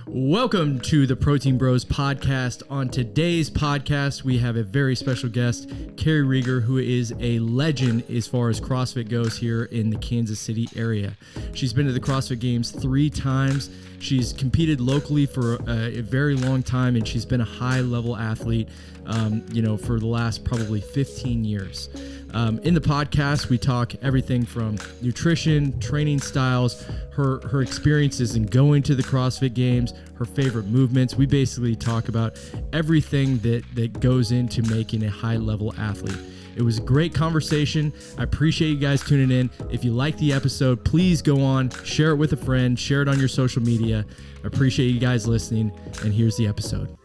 Welcome to the Protein Bros podcast. On today's podcast, we have a very special guest, Carrie Rieger, who is a legend as far as CrossFit goes here in the Kansas City area. She's been to the CrossFit Games 3 times. She's competed locally for a very long time, and she's been a high-level athlete, for the last probably 15 years. In the podcast, we talk everything from nutrition, training styles, her experiences in going to the CrossFit Games, her favorite movements. We basically talk about everything that goes into making a high-level athlete. It was a great conversation. I appreciate you guys tuning in. If you like the episode, please go on, share it with a friend, share it on your social media. I appreciate you guys listening, and here's the episode.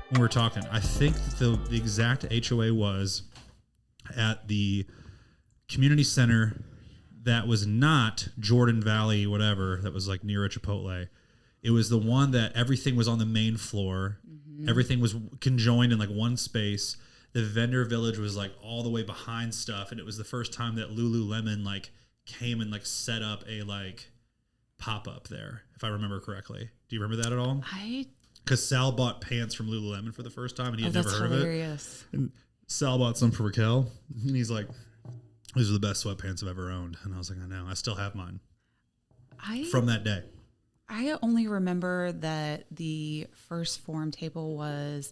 When we're talking, I think the exact HOA was at the community center that was not Jordan Valley, whatever, that was like near a Chipotle. It was the one that everything was on the main floor. Mm-hmm. Everything was conjoined in like one space. The vendor village was like all the way behind stuff. And it was the first time that Lululemon like came and like set up a like pop-up there, if I remember correctly. Do you remember that at all? Because Sal bought pants from Lululemon for the first time, and he had never heard hilarious. of it. And Sal bought some for Raquel, and he's like, "These are the best sweatpants I've ever owned." And I was like, "I know. I still have mine from that day." I only remember that the first form table was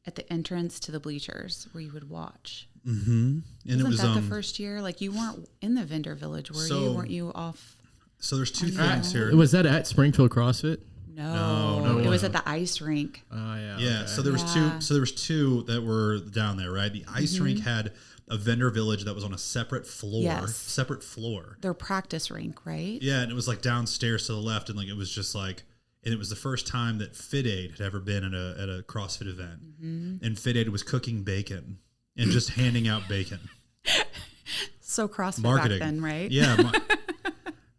at the entrance to the bleachers where you would watch. Mm-hmm. And Wasn't it was that the first year? Like you weren't in the vendor village, were you? Weren't you off? So there's two things here. Was that at Springfield CrossFit? No, it was at the ice rink. Oh yeah. Yeah. Okay. So there was two. So there was two that were down there, right? The ice rink had a vendor village that was on a separate floor. Yes. Separate floor. Their practice rink, right? Yeah, and it was like downstairs to the left, and like it was just like, and it was the first time that Fit Aid had ever been at a CrossFit event, and Fit Aid was cooking bacon and just handing out bacon. So CrossFit marketing back then, right? Yeah.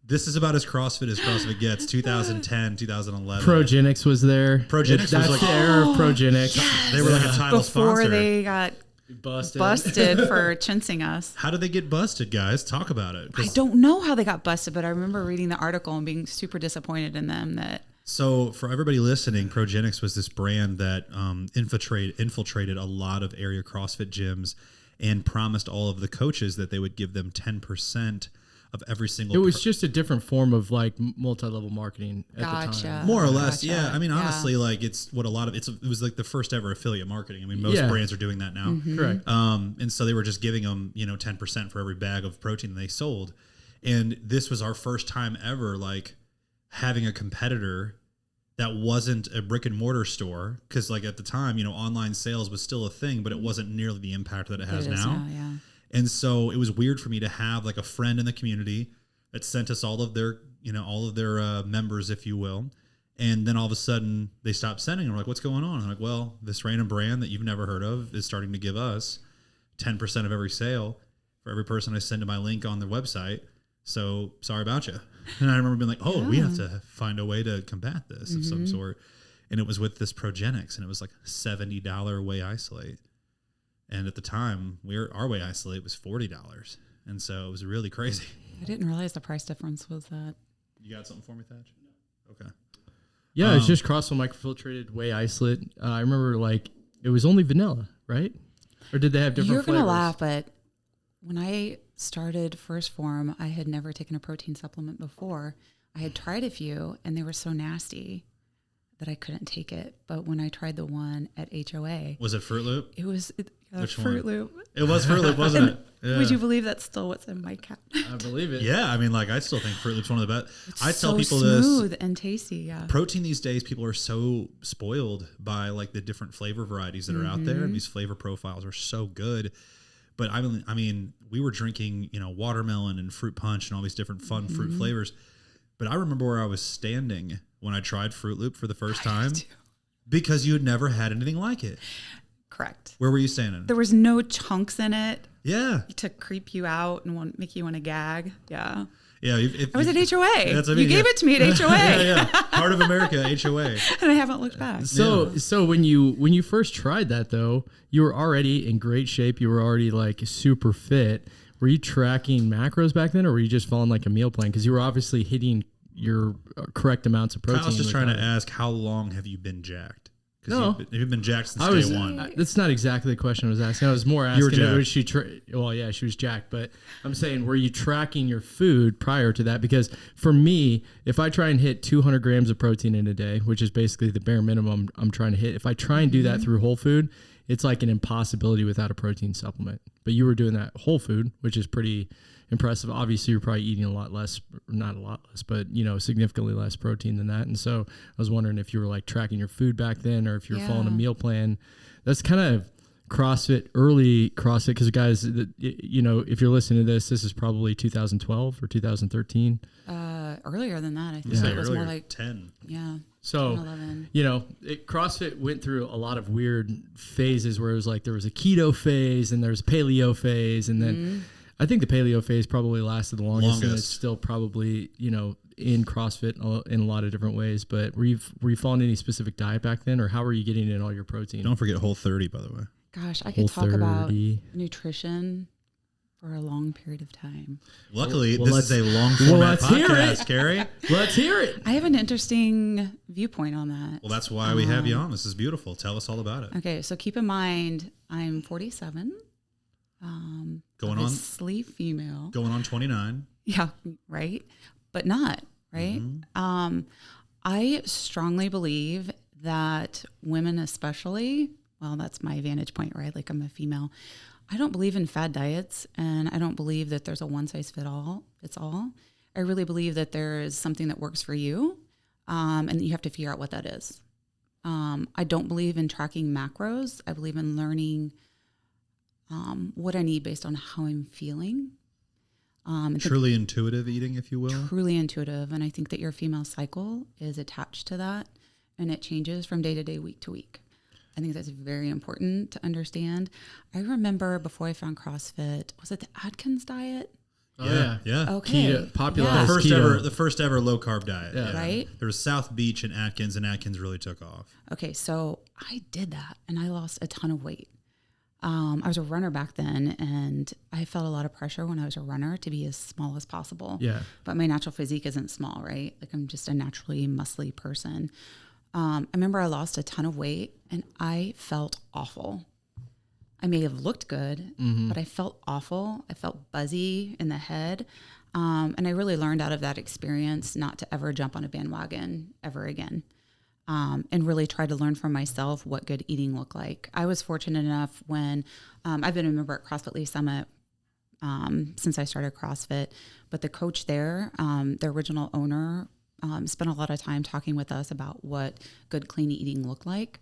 This is about as CrossFit gets. 2010, 2011. Progenics was there. Progenics was like the era of Progenics. Yes. They were like a title Before sponsor. they got busted for chinsing us. How did they get busted, guys? Talk about it. I don't know how they got busted, but I remember reading the article and being super disappointed in them that. So for everybody listening, Progenics was this brand that infiltrated a lot of area CrossFit gyms and promised all of the coaches that they would give them 10% of every single. It was just a different form of like multi-level marketing at the time. More or less, yeah. I mean, honestly, like it's what a lot of it was like the first ever affiliate marketing. I mean, most brands are doing that now. Mm-hmm. Correct. And so they were just giving them, 10% for every bag of protein they sold. And this was our first time ever like having a competitor that wasn't a brick and mortar store. Cause like at the time, online sales was still a thing, but it wasn't nearly the impact that it has now. Yeah. And so it was weird for me to have like a friend in the community that sent us all of their members, if you will. And then all of a sudden they stopped sending. And we're like, what's going on? And I'm like, well, this random brand that you've never heard of is starting to give us 10% of every sale for every person I send to my link on their website. So sorry about you. And I remember being like, we have to find a way to combat this of some sort. And it was with this Progenics, and it was like $70 whey isolate. And at the time, our whey isolate was $40. And so it was really crazy. I didn't realize the price difference was that. You got something for me, Thatch? No. Okay. Yeah, it's just CrossFit microfiltrated whey isolate. I remember like it was only vanilla, right? Or did they have different flavors? You're going to laugh, but when I started First Form, I had never taken a protein supplement before. I had tried a few, and they were so nasty that I couldn't take it. But when I tried the one at HOA. Was it Fruit Loop? It was Which Fruit one? Loop. It was Fruit Loop, wasn't it? Yeah. Would you believe that's still what's in my cat? I believe it. Yeah, I mean, like I still think Fruit Loop's one of the best. I tell so people smooth and tasty. Yeah. Protein these days, people are so spoiled by like the different flavor varieties that are out there, and these flavor profiles are so good. But I mean, we were drinking, watermelon and fruit punch and all these different fun fruit flavors. But I remember where I was standing when I tried Fruit Loop for the first time because you had never had anything like it. Correct. Where were you standing? There was no chunks in it. Yeah. To creep you out and make you want to gag. Yeah. Yeah. I was at HOA. That's what I you mean, gave it to me at HOA. yeah. Heart of America, HOA. And I haven't looked back. So when you first tried that though, you were already in great shape. You were already like super fit. Were you tracking macros back then, or were you just following like a meal plan? Because you were obviously hitting your correct amounts of protein. I was just trying to ask, how long have you been jacked? No. You've been jacked since day one. That's not exactly the question I was asking. I was more asking, was she well, yeah, she was jacked, but I'm saying, were you tracking your food prior to that? Because for me, if I try and hit 200 grams of protein in a day, which is basically the bare minimum I'm trying to hit, if I try and do that through whole food, it's like an impossibility without a protein supplement. But you were doing that whole food, which is pretty impressive. Obviously, you're probably eating a lot less, not a lot less, but significantly less protein than that. And so I was wondering if you were like tracking your food back then, or if you're following a meal plan. That's kind of CrossFit, early CrossFit, because guys, if you're listening to this is probably 2012 or 2013. Earlier than that, I think it was earlier, more like 10. Yeah. So, 11. CrossFit went through a lot of weird phases where it was like there was a keto phase and there's a paleo phase. And then I think the paleo phase probably lasted the longest. And it's still probably, in CrossFit in a lot of different ways. But were you following any specific diet back then, or how were you getting in all your protein? Don't forget Whole30, by the way. Gosh, I could talk about nutrition for a long period of time. Luckily, this is a long format podcast, Carrie. Let's hear it. I have an interesting viewpoint on that. Well, that's why we have you on. This is beautiful. Tell us all about it. Okay, so keep in mind, I'm 47. Going on sleep female. Going on 29. Yeah, right. But not right. I strongly believe that women, especially, well, that's my vantage point, right? Like, I'm a female. I don't believe in fad diets, and I don't believe that there's a one size fits all. I really believe that there is something that works for you, and you have to figure out what that is. I don't believe in tracking macros. I believe in learning what I need based on how I'm feeling. Truly intuitive eating, if you will. Truly intuitive, and I think that your female cycle is attached to that, and it changes from day to day, week to week. I think that's very important to understand. I remember before I found CrossFit, was it the Atkins diet? Oh, yeah. Okay. Keto, popularized the first ever low carb diet. Yeah. Right? There was South Beach and Atkins really took off. Okay, so I did that, and I lost a ton of weight. I was a runner back then, and I felt a lot of pressure when I was a runner to be as small as possible. Yeah. But my natural physique isn't small, right? Like, I'm just a naturally muscly person. I remember I lost a ton of weight, and I felt awful. I may have looked good, but I felt awful. I felt buzzy in the head. And I really learned out of that experience not to ever jump on a bandwagon ever again. And really try to learn from myself what good eating looked like. I was fortunate enough when I've been a member at CrossFit Leaf Summit since I started CrossFit, but the coach there, the original owner, spent a lot of time talking with us about what good, clean eating looked like.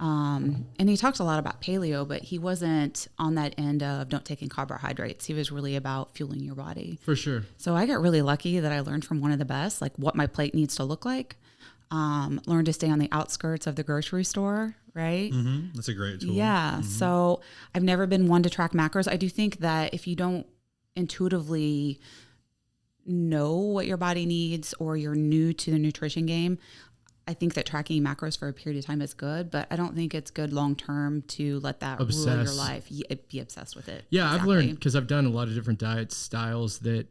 And he talked a lot about paleo, but he wasn't on that end of don't take in carbohydrates. He was really about fueling your body. For sure. So I got really lucky that I learned from one of the best, like what my plate needs to look like. Learn to stay on the outskirts of the grocery store, right? That's a great tool. Yeah. So I've never been one to track macros. I do think that if you don't intuitively know what your body needs, or you're new to the nutrition game, I think that tracking macros for a period of time is good, but I don't think it's good long-term to let that rule your life. Be obsessed with it. Yeah. Exactly. I've learned, because I've done a lot of different diet styles that,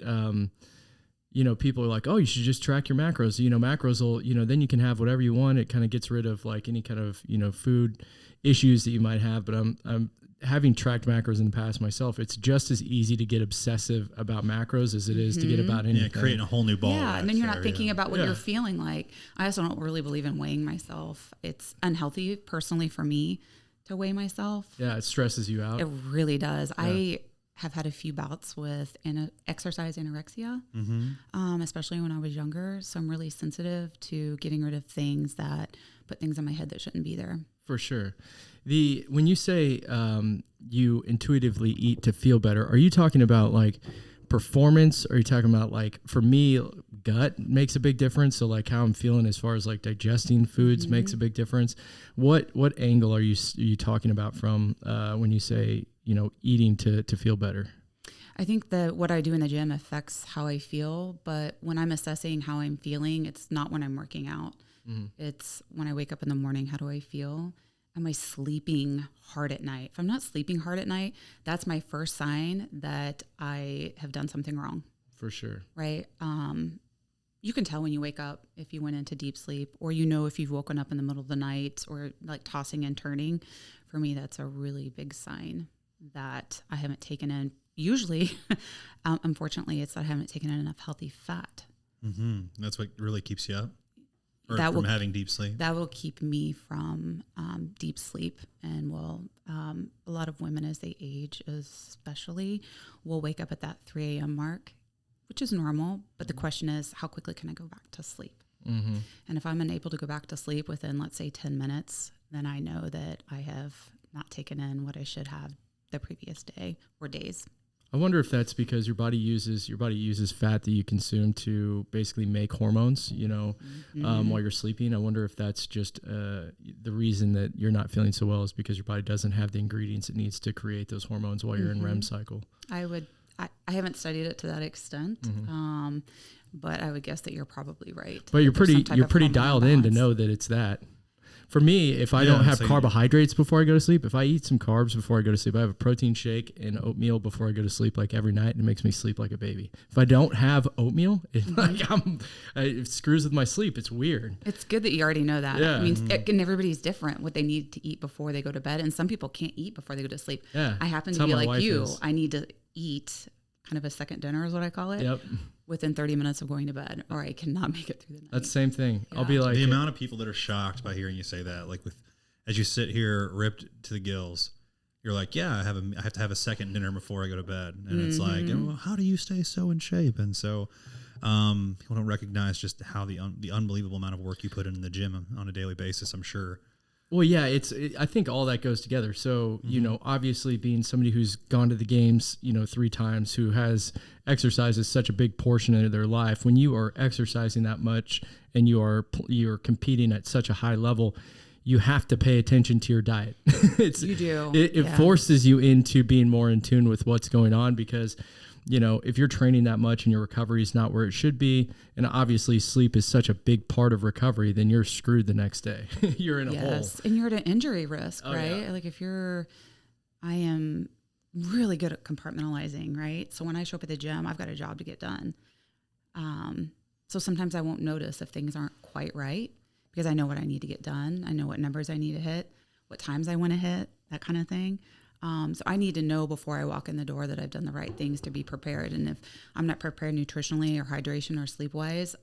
people are like, oh, you should just track your macros. Macros will, then you can have whatever you want. It kind of gets rid of like any kind of, food issues that you might have. But I'm having tracked macros in the past myself. It's just as easy to get obsessive about macros as it is to get about anything. Yeah, creating a whole new ball. Yeah, and then you're not thinking about what you're feeling like. I also don't really believe in weighing myself. It's unhealthy personally for me to weigh myself. Yeah, it stresses you out. It really does. Yeah. I have had a few bouts with exercise anorexia, especially when I was younger. So I'm really sensitive to getting rid of things that put things in my head that shouldn't be there. For sure. When you say you intuitively eat to feel better, are you talking about like performance? Or are you talking about, like, for me, gut makes a big difference? So like how I'm feeling as far as like digesting foods makes a big difference. What angle are you talking about from when you say, eating to feel better? I think that what I do in the gym affects how I feel, but when I'm assessing how I'm feeling, it's not when I'm working out. It's when I wake up in the morning, how do I feel? am I sleeping hard at night? If I'm not sleeping hard at night, that's my first sign that I have done something wrong. For sure. Right. You can tell when you wake up if you went into deep sleep, or if you've woken up in the middle of the night or like tossing and turning. For me, that's a really big sign that I haven't taken in. Usually, unfortunately, it's that I haven't taken in enough healthy fat. Mm-hmm. That's what really keeps you up, or That from will- having deep sleep. That will keep me from deep sleep, and a lot of women as they age, especially, will wake up at that 3 a.m. mark, which is normal. But the question is, how quickly can I go back to sleep? Mm-hmm. And if I'm unable to go back to sleep within, let's say, 10 minutes, then I know that I have not taken in what I should have the previous day or days. I wonder if that's because your body uses fat that you consume to basically make hormones, while you're sleeping. I wonder if that's just the reason that you're not feeling so well is because your body doesn't have the ingredients it needs to create those hormones while you're in REM cycle. I haven't studied it to that extent, but I would guess that you're probably right. But you're There's some pretty type you're of pretty hormone dialed in to imbalance. know that it's that. For me, if I don't have carbohydrates before I go to sleep, if I eat some carbs before I go to sleep, I have a protein shake and oatmeal before I go to sleep, like every night, and it makes me sleep like a baby. If I don't have oatmeal, it screws with my sleep. It's weird. It's good that you already know that. Yeah. I mean, and everybody's different what they need to eat before they go to bed, and some people can't eat before they go to sleep. Yeah. I happen That's to how be my like wife you. is. I need to eat kind of a second dinner is what I call it. Yep. Within 30 minutes of going to bed, or I cannot make it through the night. That's the same thing. Yeah. I'll be like, The amount of people that are shocked by hearing you say that, like as you sit here ripped to the gills, you're like, yeah, I have to have a second dinner before I go to bed, and it's like, well, how do you stay so in shape? And so, people don't recognize just how the unbelievable amount of work you put in the gym on a daily basis. I'm sure. well, yeah, I think all that goes together. So, obviously being somebody who's gone to the games, 3 times, who has exercise as such a big portion of their life, when you are exercising that much and you're competing at such a high level, you have to pay attention to your diet. You do. It forces you into being more in tune with what's going on because, if you're training that much and your recovery is not where it should be, and obviously sleep is such a big part of recovery, then you're screwed the next day. You're in a hole. Yes, and you're at an injury risk, Oh, right? yeah. Like I am really good at compartmentalizing, right? So when I show up at the gym, I've got a job to get done. So sometimes I won't notice if things aren't quite right because I know what I need to get done. I know what numbers I need to hit, what times I want to hit, that kind of thing. So I need to know before I walk in the door that I've done the right things to be prepared. And if I'm not prepared nutritionally or hydration or sleep-wise,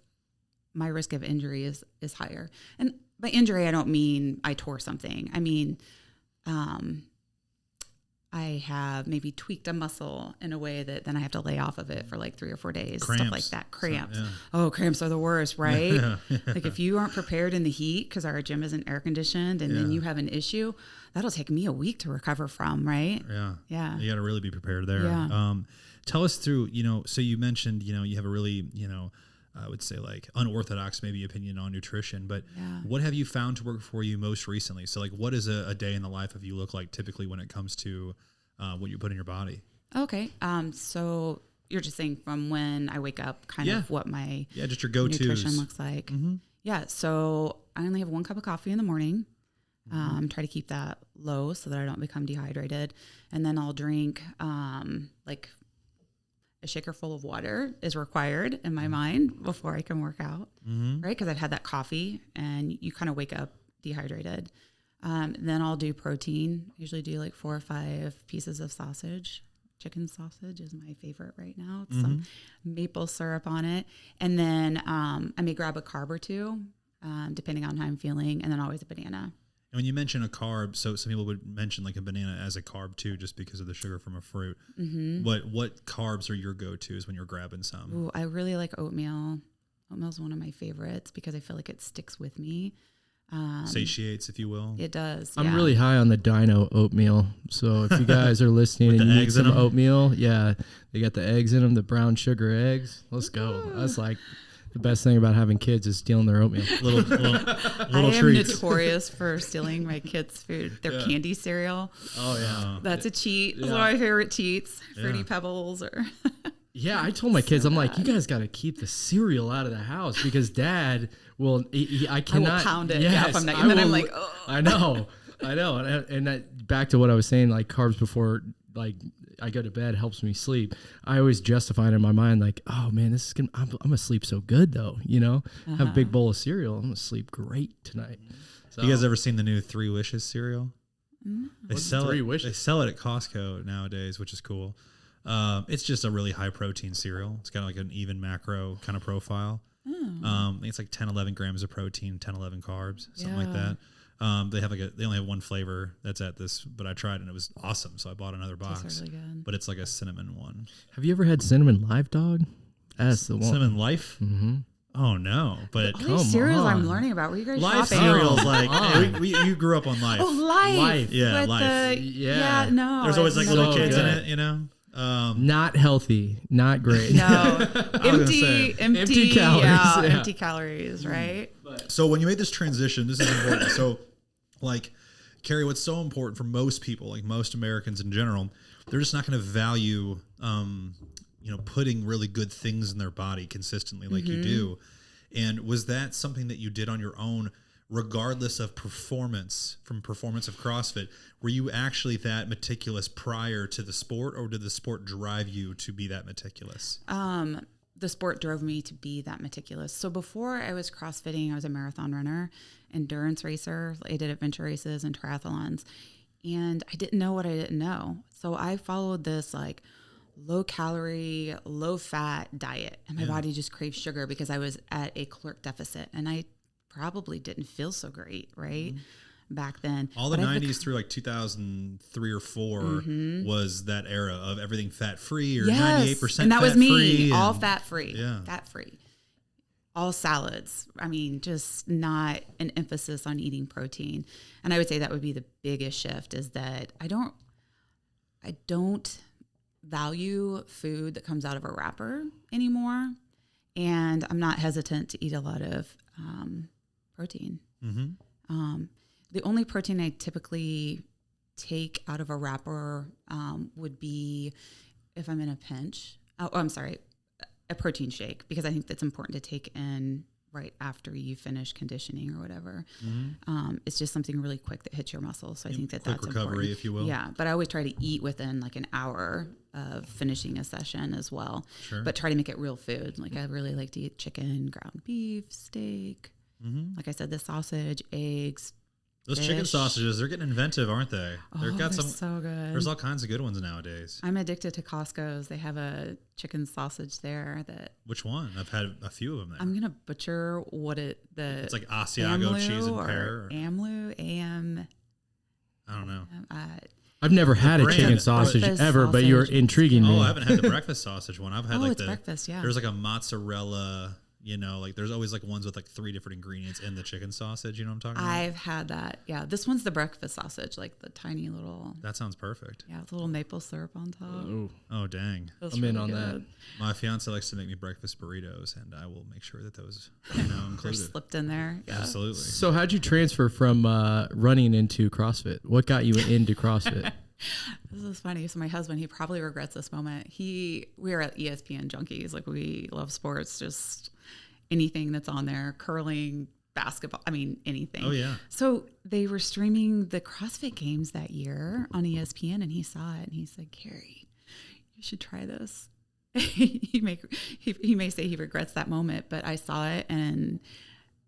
my risk of injury is higher. And by injury, I don't mean I tore something. I mean, I have maybe tweaked a muscle in a way that then I have to lay off of it for like 3 or 4 days, Cramps. stuff like that. Cramps. So, yeah. Oh, cramps are the worst, right? Yeah. Like if you aren't prepared in the heat because our gym isn't air conditioned and then Yeah. you have an issue, that'll take me a week to recover from, right? Yeah. Yeah. You got to really be prepared there. Yeah. Tell us through, so you mentioned, you have a really, I would say like unorthodox maybe opinion on nutrition, but Yeah. what have you found to work for you most recently? So like what does a day in the life of you look like typically when it comes to what you put in your body? Okay. So you're just saying from when I wake up, kind Yeah. of what my Yeah, just your go-tos. nutrition looks like. Mhm. Yeah. So I only have 1 cup of coffee in the morning. Try to keep that low so that I don't become dehydrated. And then I'll drink like a shaker full of water is required in my mind before I can work out, right? Because I've had that coffee and you kind of wake up dehydrated. Then I'll do protein. Usually do like 4 or 5 pieces of sausage. Chicken sausage is my favorite right now. It's some maple syrup on it. And then I may grab a carb or 2, depending on how I'm feeling. And then always a banana. And when you mention a carb, so some people would mention like a banana as a carb too, just because of the sugar from a fruit. What carbs are your go-tos when you're grabbing some? Ooh, I really like oatmeal. Oatmeal is one of my favorites because I feel like it sticks with me. Satiates, if you will. It does. I'm yeah. really high on the Dino oatmeal. So if you guys are listening With and the you need eggs in some 'em? oatmeal, yeah, they got the eggs in them, the brown sugar eggs. Let's go. That's like the best thing about having kids is stealing their oatmeal. Little I am treats. notorious for stealing my kids' food, their Yeah. candy cereal. Oh yeah. That's a cheat. That's Yeah. one of my favorite cheats. Fruity Yeah. Pebbles or Yeah, I told my kids, So I'm like, you bad. guys got to keep the cereal out of the house because Dad will. I I cannot will pound it. Yes, Yeah, if I'm not, and then I'm will- like, oh. I know. I know. And that, back to what I was saying, like carbs before, like I go to bed helps me sleep. I always justify it in my mind, like, oh man, this is gonna, I'm gonna sleep so good though, you know, have a big bowl of cereal. I'm gonna sleep great tonight. So, You guys ever seen the new 3 Wishes cereal? They What's sell 3 it. Wishes? They sell it at Costco nowadays, which is cool. It's just a really high protein cereal. It's got like an even macro kind of profile. I think it's like 10, 11 grams of protein, 10, 11 carbs, something like that. They have they only have one flavor that's at this, but I tried and it was awesome. So I bought another box. Tastes really good. But it's like a cinnamon one. Have you ever had cinnamon live dog? That's the one. Cinnamon Life? Mm-hmm. Oh no! But All these cereals on. I'm learning about. Were you guys Life shopping? cereals, Oh, like on. you grew up on Life. Oh, Life. Yeah, With Life. Yeah. No. There's always like I've little so kids in good. it, you know. Not healthy, not great. No, gonna say, empty calories, yeah, yeah. empty calories, right? So when you made this transition, this is important. So, like, Carrie, what's so important for most people, like most Americans in general, they're just not going to value, putting really good things in their body consistently like you do. And was that something that you did on your own, regardless of performance of CrossFit? Were you actually that meticulous prior to the sport, or did the sport drive you to be that meticulous? The sport drove me to be that meticulous. So before I was CrossFitting, I was a marathon runner, endurance racer. I did adventure races and triathlons, and I didn't know what I didn't know. So I followed this like low calorie, low fat diet, and my body just craved sugar because I was at a caloric deficit, and I probably didn't feel so great, right? Back then. All the But 90s through like 2003 or 4 was that era of everything fat free or yes, 98% and that was fat me, free all and- fat free, Yeah. fat free, all salads. I mean, just not an emphasis on eating protein. And I would say that would be the biggest shift, is that I don't value food that comes out of a wrapper anymore, and I'm not hesitant to eat a lot of protein. The only protein I typically take out of a wrapper would be if I'm in a pinch. Oh, I'm sorry, a protein shake, because I think that's important to take in right after you finish conditioning or whatever. It's just something really quick that hits your muscles. So I think quick that's recovery, important. if you will. Yeah, but I always try to eat within like an hour of finishing a session as well. Sure. But try to make it real food. Like I really like to eat chicken, ground beef, steak. Like I said, the sausage, eggs. Those chicken fish. sausages, they're getting inventive, aren't they? Oh, they're so good. There's all kinds of good ones nowadays. I'm addicted to Costco's. They have a chicken sausage there that Which one? I've had a few of them there. I'm gonna butcher It's like Asiago cheese and pear. Amlu, AM. I don't know. I've never had a brand, chicken but- sausage Breakfast ever, but you're sausage. intriguing me. Oh, I haven't had the breakfast sausage one. I've had like it's breakfast, yeah. There's like a mozzarella, like there's always like ones with like 3 different ingredients in the chicken sausage. You know what I'm talking about? I've had that. Yeah, this one's the breakfast sausage, like the tiny little. That sounds perfect. Yeah, with a little maple syrup on top. Oh, Oh, dang. Feels I'm in really on that. good. My fiance likes to make me breakfast burritos, and I will make sure that those, They're included. slipped in there. Yeah. Absolutely. so how'd you transfer from running into CrossFit? What got you into CrossFit? This is funny. So my husband, he probably regrets this moment. We are at ESPN junkies. Like we love sports, just anything that's on there, curling, basketball. I mean, anything. Oh, yeah. So they were streaming the CrossFit games that year on ESPN, and he saw it and he said, Carrie, you should try this. he may say he regrets that moment, but I saw it and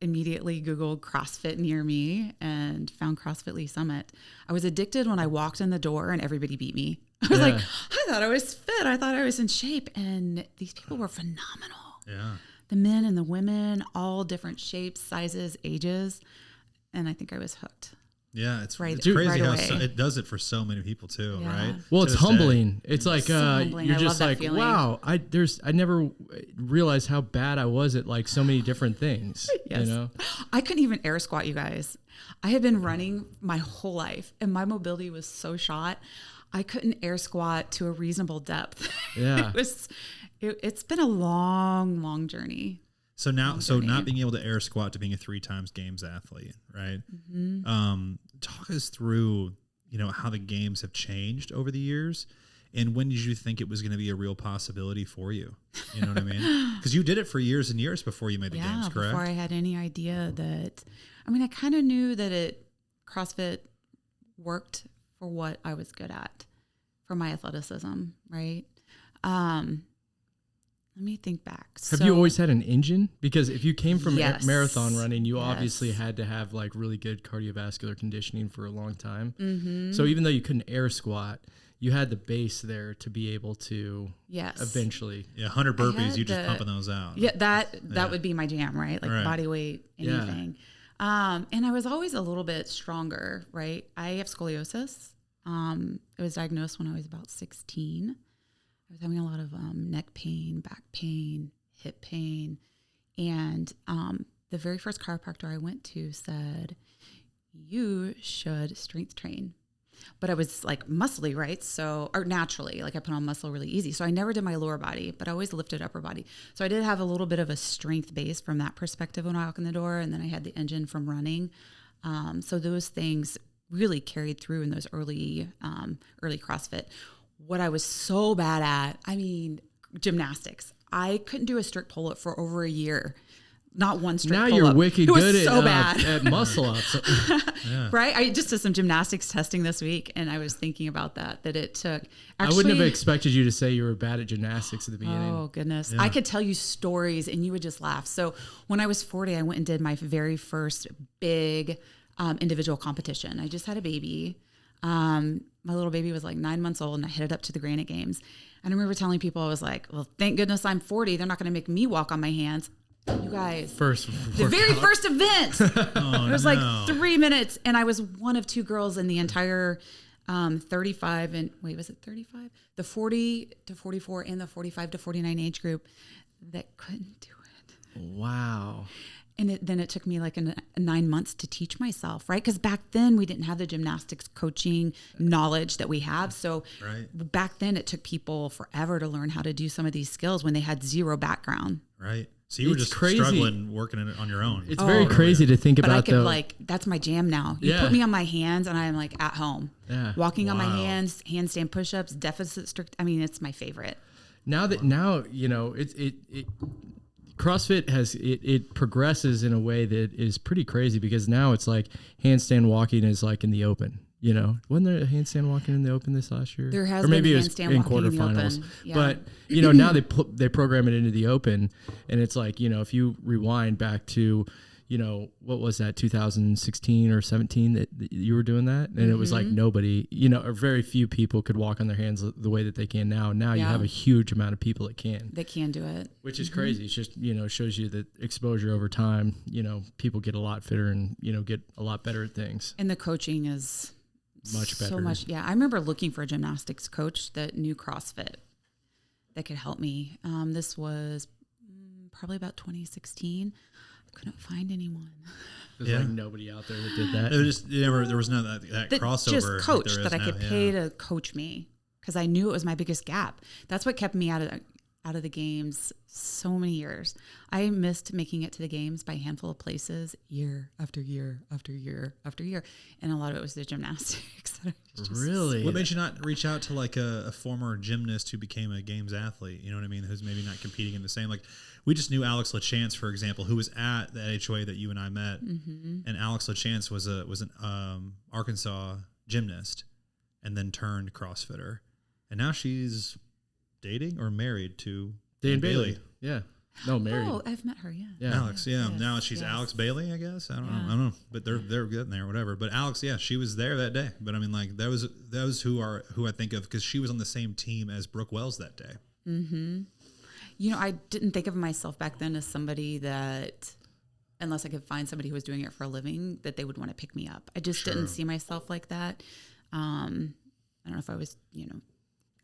immediately Googled CrossFit near me and found CrossFit Lee Summit. I was addicted when I walked in the door and everybody beat me. I was like, I thought I was fit. I thought I was in shape. And these people were phenomenal. Yeah. The men and the women, all different shapes, sizes, ages. And I think I was hooked. Yeah, it's Right- crazy right how away. it does it for so many people too, Yeah. right? Well, To it's this day. humbling. It's like So humbling. you're I just love that like, feeling. wow, I never realized how bad I was at like so many different things. Yes. You know? I couldn't even air squat, you guys. I had been running my whole life and my mobility was so shot. I couldn't air squat to a reasonable depth. Yeah. It's been a long, long journey. So now, journey. not being able to air squat to being a 3 times games athlete, right? Talk us through, how the games have changed over the years, and when did you think it was going to be a real possibility for you? You know what I mean? Because you did it for years and years before you made the games, correct? Before I had any idea that, I kind of knew that CrossFit worked for what I was good at, for my athleticism, right? Let me think back. Have you always had an engine? Because if you came from Yes. marathon running, you Yes. obviously had to have like really good cardiovascular conditioning for a long time. Mm-hmm. So even though you couldn't air squat, you had the base there to be able to Yes. eventually. Yeah, 100 burpees, had you just the- pumping those out. Yeah, that Yeah. would be my jam, right? Like Right. body weight, Yeah. anything. And I was always a little bit stronger, right? I have scoliosis. It was diagnosed when I was about 16. I was having a lot of neck pain, back pain, hip pain. And the very first chiropractor I went to said, you should strength train. But I was like muscly, right? So, or naturally, like I put on muscle really easy. So I never did my lower body, but I always lifted upper body. So I did have a little bit of a strength base from that perspective when I walked in the door. And then I had the engine from running. So those things really carried through in those early CrossFit. What I was so bad at, I mean, gymnastics. I couldn't do a strict pull-up for over a year. Not one strict Now pull-up. you're wicked It was good so bad. at muscle ups. Yeah. Right? I just did some gymnastics testing this week, and I was thinking about that it took. I wouldn't have expected you to say you were bad at gymnastics at the beginning. Oh, goodness. Yeah. I could tell you stories, and you would just laugh. So when I was 40, I went and did my very first big individual competition. I just had a baby. My little baby was like 9 months old, and I headed up to the Granite Games. And I remember telling people, I was like, well, thank goodness I'm 40. They're not going to make me walk on my hands. You guys, the very first event, it was like 3 minutes, and I was one of two girls in the entire 35 and wait, was it 35? The 40 to 44 and the 45 to 49 age group that couldn't do it. Wow. And then it took me like 9 months to teach myself, right? Because back then we didn't have the gymnastics coaching knowledge that we have. So Right. back then it took people forever to learn how to do some of these skills when they had zero background. Right. So you were It's just crazy. struggling working it on your own. It's very crazy to think But I about could though. that's my jam now. You Yeah. put me on my hands and I'm like at home. Yeah. Walking on my Wow. hands, handstand push-ups, deficit strict. I mean, it's my favorite. Now you know it CrossFit it progresses in a way that is pretty crazy, because now it's like handstand walking is like in the open. You know, wasn't there a handstand walking in the open this last year? There has or maybe been it was handstand in walking in the quarterfinals. open, yeah. But you know, now they program it into the open, and it's like, you know, if you rewind back to, you know, what was that, 2016 or 17 that you were doing that, and it was like nobody, you know, or very few people could walk on their hands the way that they can now. Now you Yeah. have a huge amount of people that can. They can do it. Which is crazy. It's just, you know, shows you that exposure over time, you know, people get a lot fitter and, you know, get a lot better at things. And the coaching is Much better. So much. Yeah. I remember looking for a gymnastics coach that knew CrossFit that could help me. This was probably about 2016. I couldn't find anyone. There's Yeah. like nobody out there that did that. It was just there was none of that That crossover just like coach there is that I now. could pay to coach me, because I knew it was my biggest gap. That's what kept me out of the games so many years. I missed making it to the games by a handful of places year after year after year after year, and a lot of it was the gymnastics. That I just- Really? What made you not reach out to like a former gymnast who became a games athlete? You know what I mean? Who's maybe not competing in the same, like we just knew Alex LaChance, for example, who was at the HOA that you and I met, and Alex LaChance was an Arkansas gymnast, and then turned CrossFitter, and now she's dating or married to Dan Bailey. Yeah. No, married. Oh, I've met her. Yeah. Yeah. Alex, yeah. Yes, Now she's yes. Alex Bailey, I guess. I don't Yeah. know. But they're getting there, whatever. But Alex, yeah, she was there that day. But I mean, like that was who I think of, because she was on the same team as Brooke Wells that day. Mm-hmm. You know, I didn't think of myself back then as somebody that, unless I could find somebody who was doing it for a living, that they would want to pick me up. I just didn't see myself like that. I don't know if I was, you know,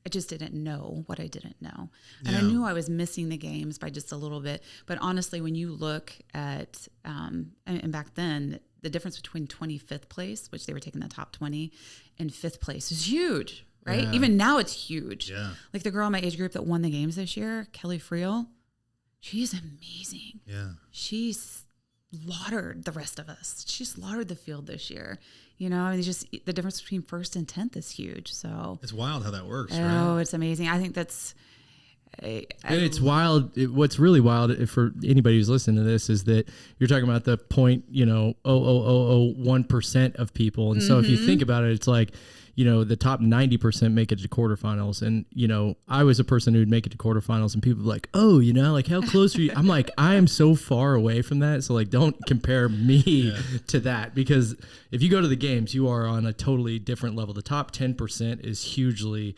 I just didn't know what I didn't know. And I Yeah. knew I was missing the games by just a little bit. But honestly, when you look at, and back then, the difference between 25th place, which they were taking the top 20, and 5th place is huge, right? Yeah. Even now it's huge. Yeah. Like the girl in my age group that won the games this year, Kelly Friel, she's amazing. Yeah. She slaughtered the rest of us. She slaughtered the field this year. You know, I mean, just the difference between 1st and 10th is huge. So It's wild how that works, oh, right? it's amazing. I think that's And it's wild. What's really wild for anybody who's listening to this is that you're talking about the 0.00001% of people. And so if you think about it, it's like, the top 90% make it to quarterfinals. And, I was a person who'd make it to quarterfinals and people were like, oh, like how close are you? I'm like, I am so far away from that. So like, don't compare me to that, because if you go to the games, you are on a totally different level. The top 10% is hugely,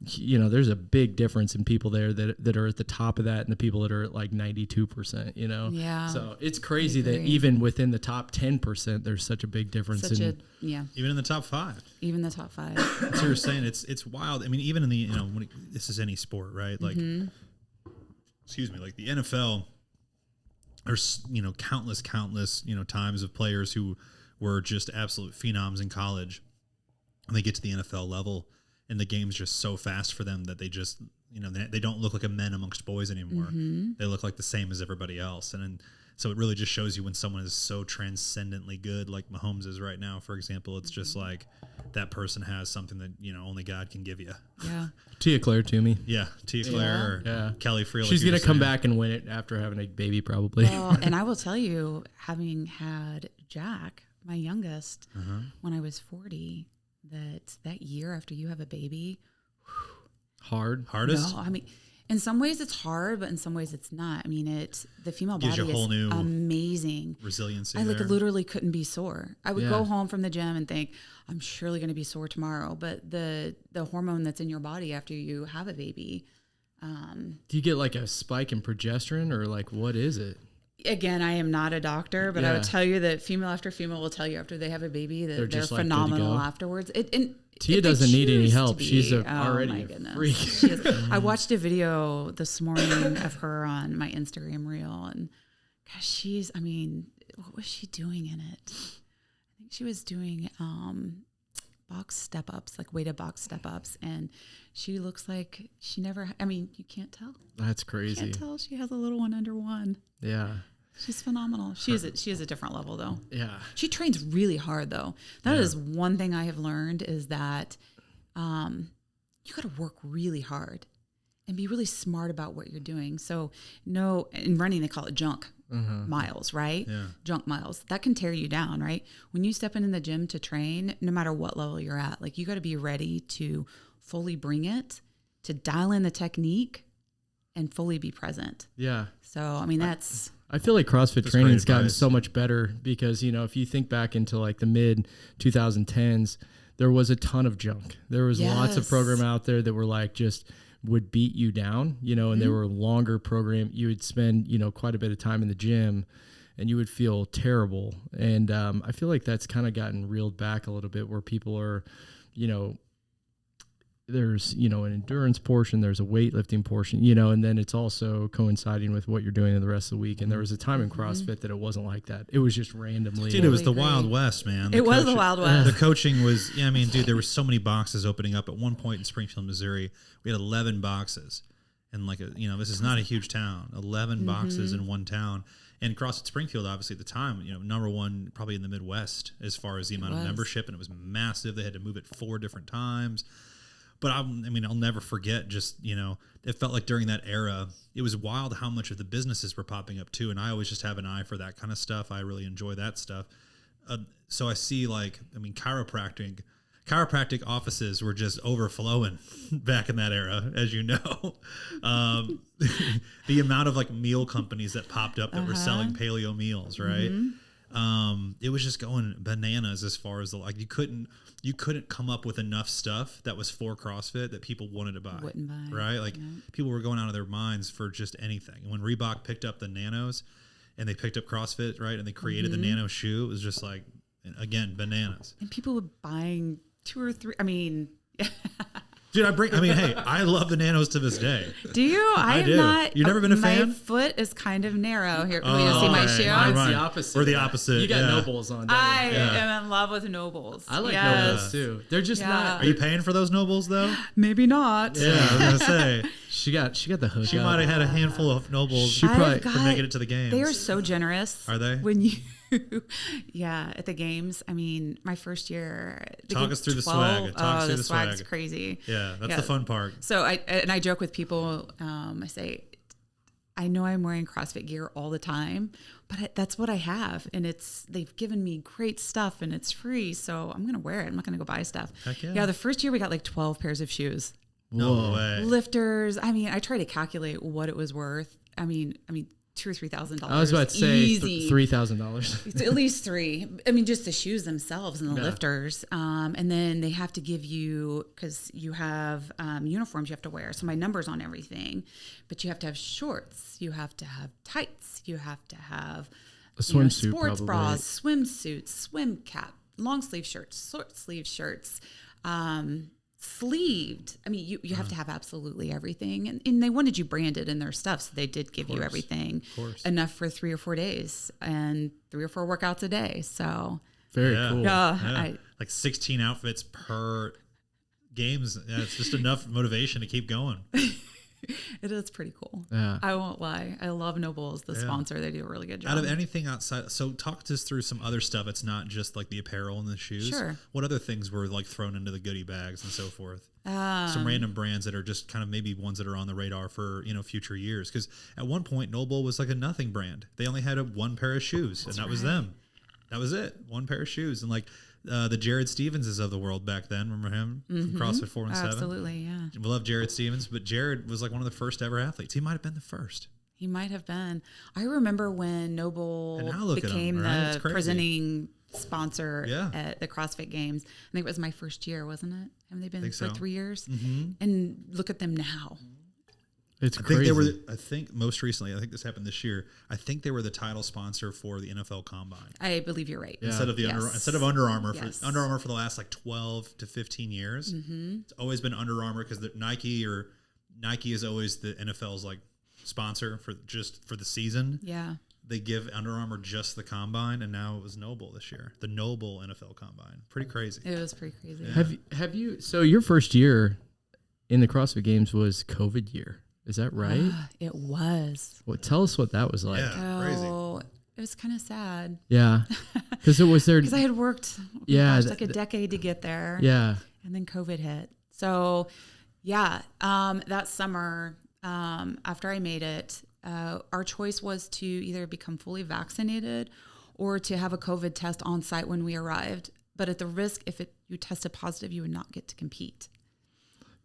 there's a big difference in people there that are at the top of that and the people that are at like 92%, Yeah. So it's crazy that even within the top 10%, there's such a big difference. Even in the top 5. Even the top 5. So you're saying it's wild. I mean, even in the, this is any sport, right? Like, excuse me, like the NFL, there's, countless, times of players who were just absolute phenoms in college and they get to the NFL level. And the game's just so fast for them that they just, they don't look like a men amongst boys anymore. They look like the same as everybody else. And so it really just shows you when someone is so transcendently good, like Mahomes is right now, for example. It's just like that person has something that, only God can give you. Yeah. Tia Claire Toomey. Yeah. Tia Claire or Kelly Freeland. She's going to come back and win it after having a baby, probably. Well, and I will tell you, having had Jack, my youngest, when I was 40, that year after you have a baby, hardest. No, I mean, in some ways it's hard, but in some ways it's not. I mean, the female body is amazing resiliency. I literally couldn't be sore. I would go home from the gym and think I'm surely going to be sore tomorrow, but the hormone that's in your body after you have a baby. Do you get like a spike in progesterone, or like what is it? Again, I am not a doctor, but I would tell you that female after female will tell you after they have a baby that they're phenomenal afterwards. Tia doesn't need any help. She's already a freak. I watched a video this morning of her on my Instagram reel, and gosh, what was she doing in it? I think she was doing box step-ups, like weighted box step-ups, and she looks like she never, you can't tell. That's crazy. You can't tell she has a little one under one. Yeah. She's phenomenal. She is a different level, though. Yeah. She trains really hard, though. That is one thing I have learned is that you got to work really hard and be really smart about what you're doing. So, in running, they call it junk miles, right? Yeah. Junk miles. That can tear you down, right? When you step in the gym to train, no matter what level you're at, like you got to be ready to fully bring it, to dial in the technique, and fully be present. Yeah. So, that's... I feel like CrossFit training's gotten so much better because, if you think back into like the mid 2010s, there was a ton of junk. There was lots of program out there that were like just would beat you down, and they were longer program. You would spend, quite a bit of time in the gym and you would feel terrible. And I feel like that's kind of gotten reeled back a little bit where people are, there's, an endurance portion, there's a weightlifting portion, and then it's also coinciding with what you're doing in the rest of the week. And there was a time in CrossFit that it wasn't like that. It was just randomly. Dude, it was the Wild West, man. It was the Wild West. The coaching was, dude, there were so many boxes opening up at one point in Springfield, Missouri. We had 11 boxes. And this is not a huge town. 11 boxes in one town. And CrossFit Springfield, obviously at the time, number one probably in the Midwest as far as the amount of membership. And it was massive. They had to move it 4 different times. But I'll never forget just, it felt like during that era, it was wild how much of the businesses were popping up too. And I always just have an eye for that kind of stuff. I really enjoy that stuff. So I see chiropractic offices were just overflowing back in that era, as you know. The amount of meal companies that popped up that were selling paleo meals, right? It was just going bananas as far as you couldn't come up with enough stuff that was for CrossFit that people wanted to buy. Wouldn't buy. Right? People were going out of their minds for just anything. And when Reebok picked up the Nanos and they picked up CrossFit, right? And they created the Nano shoe, it was just again, bananas. And people were buying 2 or 3, Dude, hey, I love the Nanos to this day. Do you? I do. Not. You've never been a fan? My foot is kind of narrow. Here, can you see my shoe? Mine's the opposite. We're the opposite. You got Nobles on. I am in love with Nobles. I like Nobles too. They're just not. Are you paying for those Nobles though? Maybe not. Yeah, I was gonna say. She got the hook. She might have had a handful of Nobles She for probably- making it to the games. They are so generous. Are they? When you, yeah, at the games. I mean, my first year. they Talk gave us through the 12 swag. Talk us through the swag's swag. crazy. Yeah, that's Yeah. the fun part. So I joke with people. I say, I know I'm wearing CrossFit gear all the time, but that's what I have, and they've given me great stuff, and it's free, so I'm gonna wear it. I'm not gonna go buy stuff. Heck yeah. Yeah, the first year we got like 12 pairs of shoes, No Whoa. way. lifters. I mean, I try to calculate what it was worth. I mean, $2,000 or $3,000. I was about to say easy. $3,000. It's at least three. I mean, just the shoes themselves and the Yeah. lifters. And then they have to give you, because you have uniforms you have to wear. So my number's on everything. But you have to have shorts. You have to have tights. You have to have A swimsuit, sports probably. bras, swimsuits, swim cap, long sleeve shirts, short sleeve shirts, sleeved. I mean, you have to have absolutely everything. And they wanted you branded in their stuff. So they did give you everything. course. Enough for 3 or 4 days and 3 or 4 workouts a day. So Very Yeah. cool. yeah, Like 16 outfits per games. Yeah, it's just enough motivation to keep going. it is pretty cool. Yeah. I won't lie. I love Noble as the sponsor. They do a really good job. Out of anything outside, so talk us through some other stuff. It's not just like the apparel and the shoes. Sure. What other things were like thrown into the goodie bags and so forth? Um, Some random brands that are just kind of maybe ones that are on the radar for future years. Because at one point, Noble was like a nothing brand. They only had one pair of shoes, and that was them. That was it. One pair of shoes, and like the Jared Stevenses of the world back then. Remember him from CrossFit 4 and 7? Absolutely, yeah. We love Jared Stevens, but Jared was like one of the first ever athletes. He might have been the first. He might have been. I remember when Noble And now look at him, became right? It's the crazy. presenting sponsor Yeah. at the CrossFit Games. I think it was my first year, wasn't it? Haven't they been Think for so. 3 years? Mm-hmm. And look at them now. It's I crazy. think they were. I think most recently, I think this happened this year. I think they were the title sponsor for the NFL Combine I believe you're right. Yeah. instead of the Yes. instead of Under Armour. Yes. For Under Armour for the last like 12 to 15 years, it's always been Under Armour because Nike is always the NFL's like sponsor for the season. Yeah. They give Under Armour just the Combine, and now it was Noble this year, the Noble NFL Combine. Pretty crazy. It was pretty crazy. Have you? So your first year in the CrossFit Games was COVID year. Is that right? It was. Well, tell us what that was like. Yeah, crazy. Oh, it was kind of sad. Yeah. Because it was there. Because I had worked Yeah, like a decade to get there. Yeah. And then COVID hit. So, yeah, that summer, after I made it, our choice was to either become fully vaccinated or to have a COVID test on site when we arrived. But at the risk, if you tested positive, you would not get to compete.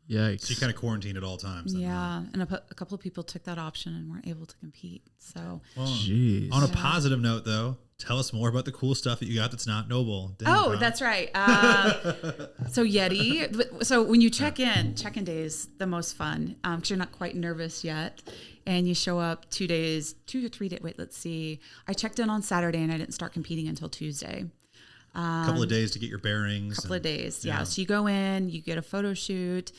Yikes. So you kind of quarantined at all times. Then, huh? Yeah. And a couple of people took that option and weren't able to compete. So, Well, Jeez. on a positive note, though, tell us more about the cool stuff that you got that's not Noble. Dang, oh, bro. that's right. So Yeti. So when you check-in day is the most fun because you're not quite nervous yet. And you show up 2 days, 2 to 3 days. Wait, let's see. I checked in on Saturday and I didn't start competing until Tuesday. A couple of days to get your bearings. Couple of days. yeah. Yeah. So you go in, you get a photo shoot.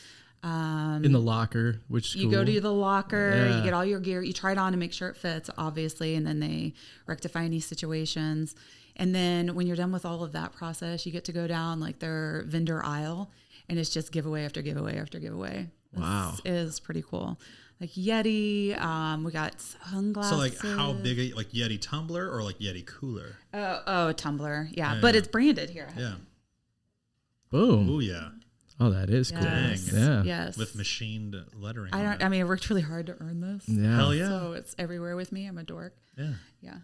in the locker, which is You cool. go to the locker, Yeah. you get all your gear, you try it on to make sure it fits, obviously, and then they rectify any situations. And then when you're done with all of that process, you get to go down like their vendor aisle, and it's just giveaway after giveaway after giveaway. Wow. It is pretty cool. Like Yeti, we got sunglasses. So, like, how big? Like Yeti tumbler or like Yeti cooler? Oh, a tumbler, yeah. Yeah, But yeah. it's branded here. Yeah. Boom. Oh yeah. Oh, that is cool. Yes. Yeah. Yes. With machined lettering. I on don't. it. I mean, I worked really hard to earn this. Yeah. Hell yeah. So it's everywhere with me. I'm a dork. Yeah. Yeah.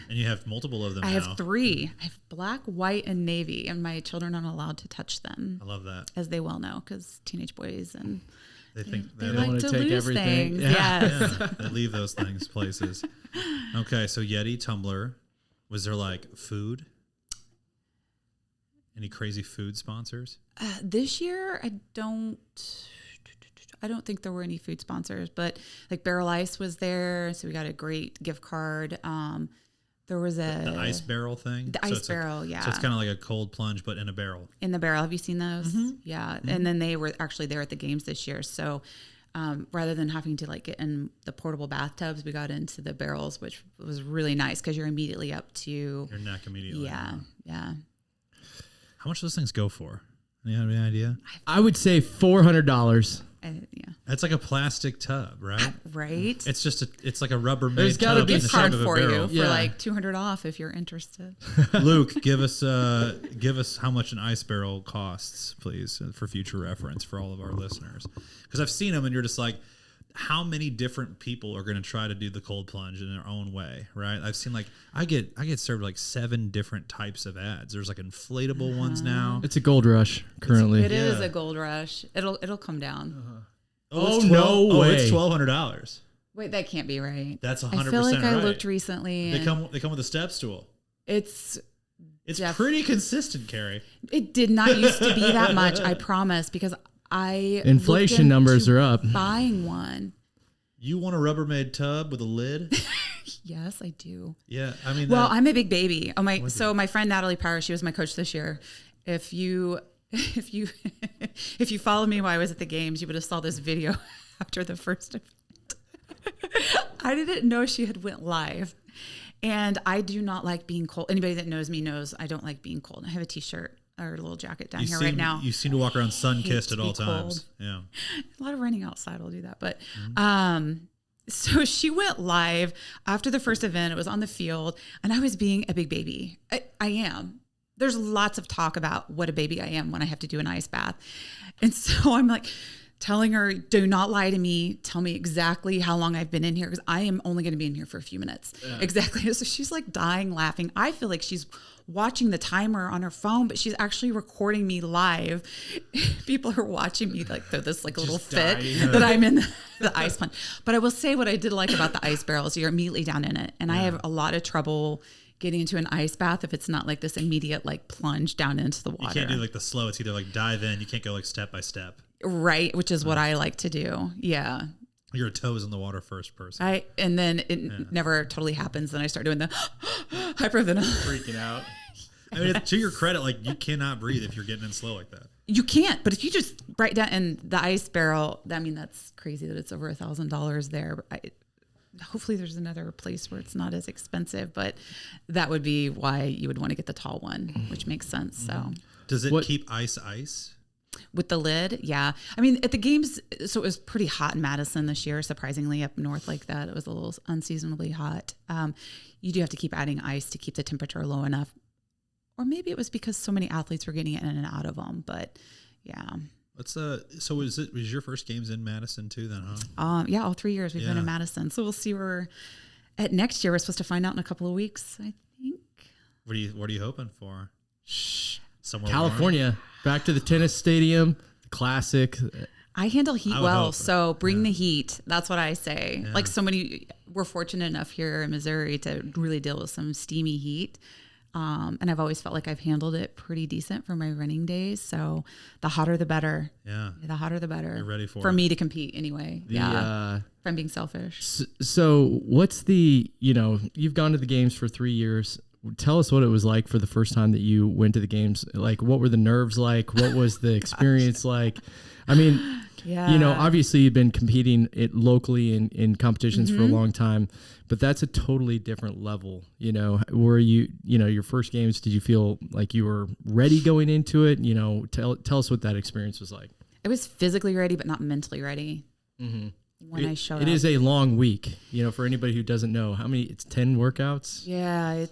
And you have multiple of them I now. have 3. I have black, white, and navy, and my children aren't allowed to touch them, I love that. as they well know, because teenage boys and They think they they like wanna to take lose everything. things. Yeah. Yes. yeah, they leave those things places. Okay, so Yeti tumbler. Was there like food? Any crazy food sponsors? This year, I don't think there were any food sponsors, but like Barrel Ice was there, so we got a great gift card. There was The ice barrel thing? The So ice it's barrel, yeah. So it's kind of like a cold plunge, but in a barrel. in the barrel. Have you seen those? Yeah. And then they were actually there at the games this year. So rather than having to like get in the portable bathtubs, we got into the barrels, which was really nice because you're immediately up to, Your neck immediately. yeah. Yeah. How much do those things go for? You have any idea? I would say $400. Yeah. That's like a plastic tub, right? Right. It's like a Rubbermaid There's tub gotta in be the Gift shape card of a for barrel. you for Yeah. like $200 off if you're interested. Luke, give us how much an ice barrel costs, please, for future reference for all of our listeners. Because I've seen them, and you're just like, how many different people are going to try to do the cold plunge in their own way, right? I've seen like I get served like 7 different types of ads. There's like inflatable ones now. It's a gold rush currently. It is a gold rush. It'll come down. Oh, it's no way. It's $1,200. Wait, that can't be right. That's 100% I feel like I right. looked recently. They come with a step stool. It's Pretty consistent, Carrie. It did not used to be that much, I promise, because I Inflation looked numbers into are up. Buying one. You want a Rubbermaid tub with a lid? Yes, I do. Yeah, I mean. Well, I'm a big baby. So my friend Natalie Power, she was my coach this year. If you followed me while I was at the games, you would have saw this video after the first event. I didn't know she had went live. And I do not like being cold. Anybody that knows me knows I don't like being cold. I have a t-shirt or a little jacket down here right now. You seem to walk around sun hate kissed to at all be times. cold. Yeah. A lot of running outside will do that. But so she went live after the first event. It was on the field, and I was being a big baby. I am. There's lots of talk about what a baby I am when I have to do an ice bath. And so I'm like telling her, do not lie to me. Tell me exactly how long I've been in here, because I am only going to be in here for a few minutes. Yeah. Exactly. So she's like dying laughing. I feel like she's watching the timer on her phone, but she's actually recording me live. People are watching me like throw this like a little fit that I'm in the ice plunge. But I will say what I did like about the ice barrel is you're immediately down in it. And I have a lot of trouble getting into an ice bath if it's not like this immediate like plunge down into the water. You can't do like the slow. It's either like dive in. You can't go like step by step. Right, which is what I like to do. Yeah. You're a toes in the water first person. And then it never totally happens. Then I start doing the hyperventilation. Freaking out. I mean, to your credit, like you cannot breathe if you're getting in slow like that. You can't, but if you just right down in the ice barrel, I mean, that's crazy that it's over $1,000 there. Hopefully there's another place where it's not as expensive, but that would be why you would want to get the tall one, which makes sense. So does it keep ice? With the lid, yeah. I mean, at the games, so it was pretty hot in Madison this year, surprisingly, up north like that. It was a little unseasonably hot. You do have to keep adding ice to keep the temperature low enough. Or maybe it was because so many athletes were getting in and out of them. But, yeah. So was your first games in Madison too then, huh? Yeah, all 3 years we've been in Madison. So we'll see where at next year. We're supposed to find out in a couple of weeks, I think. What are you hoping for? Somewhere California. warm? Back to the tennis stadium. Classic. I handle heat well, so bring the heat. That's what I say. Yeah. Like we're fortunate enough here in Missouri to really deal with some steamy heat. And I've always felt like I've handled it pretty decent for my running days. So the hotter, the better. Yeah. The hotter, the better. You're ready for it. For me to compete anyway. If I'm being selfish. So what's you've gone to the games for 3 years. Tell us what it was like for the first time that you went to the games. Like, what were the nerves like? What was the experience like? I mean, obviously you've been competing locally in competitions for a long time, but that's a totally different level. Were you, your first games, did you feel like you were ready going into it? Tell us what that experience was like. I was physically ready, but not mentally ready. Mm-hmm. When I showed up. It is a long week, for anybody who doesn't know. It's 10 workouts? Yeah,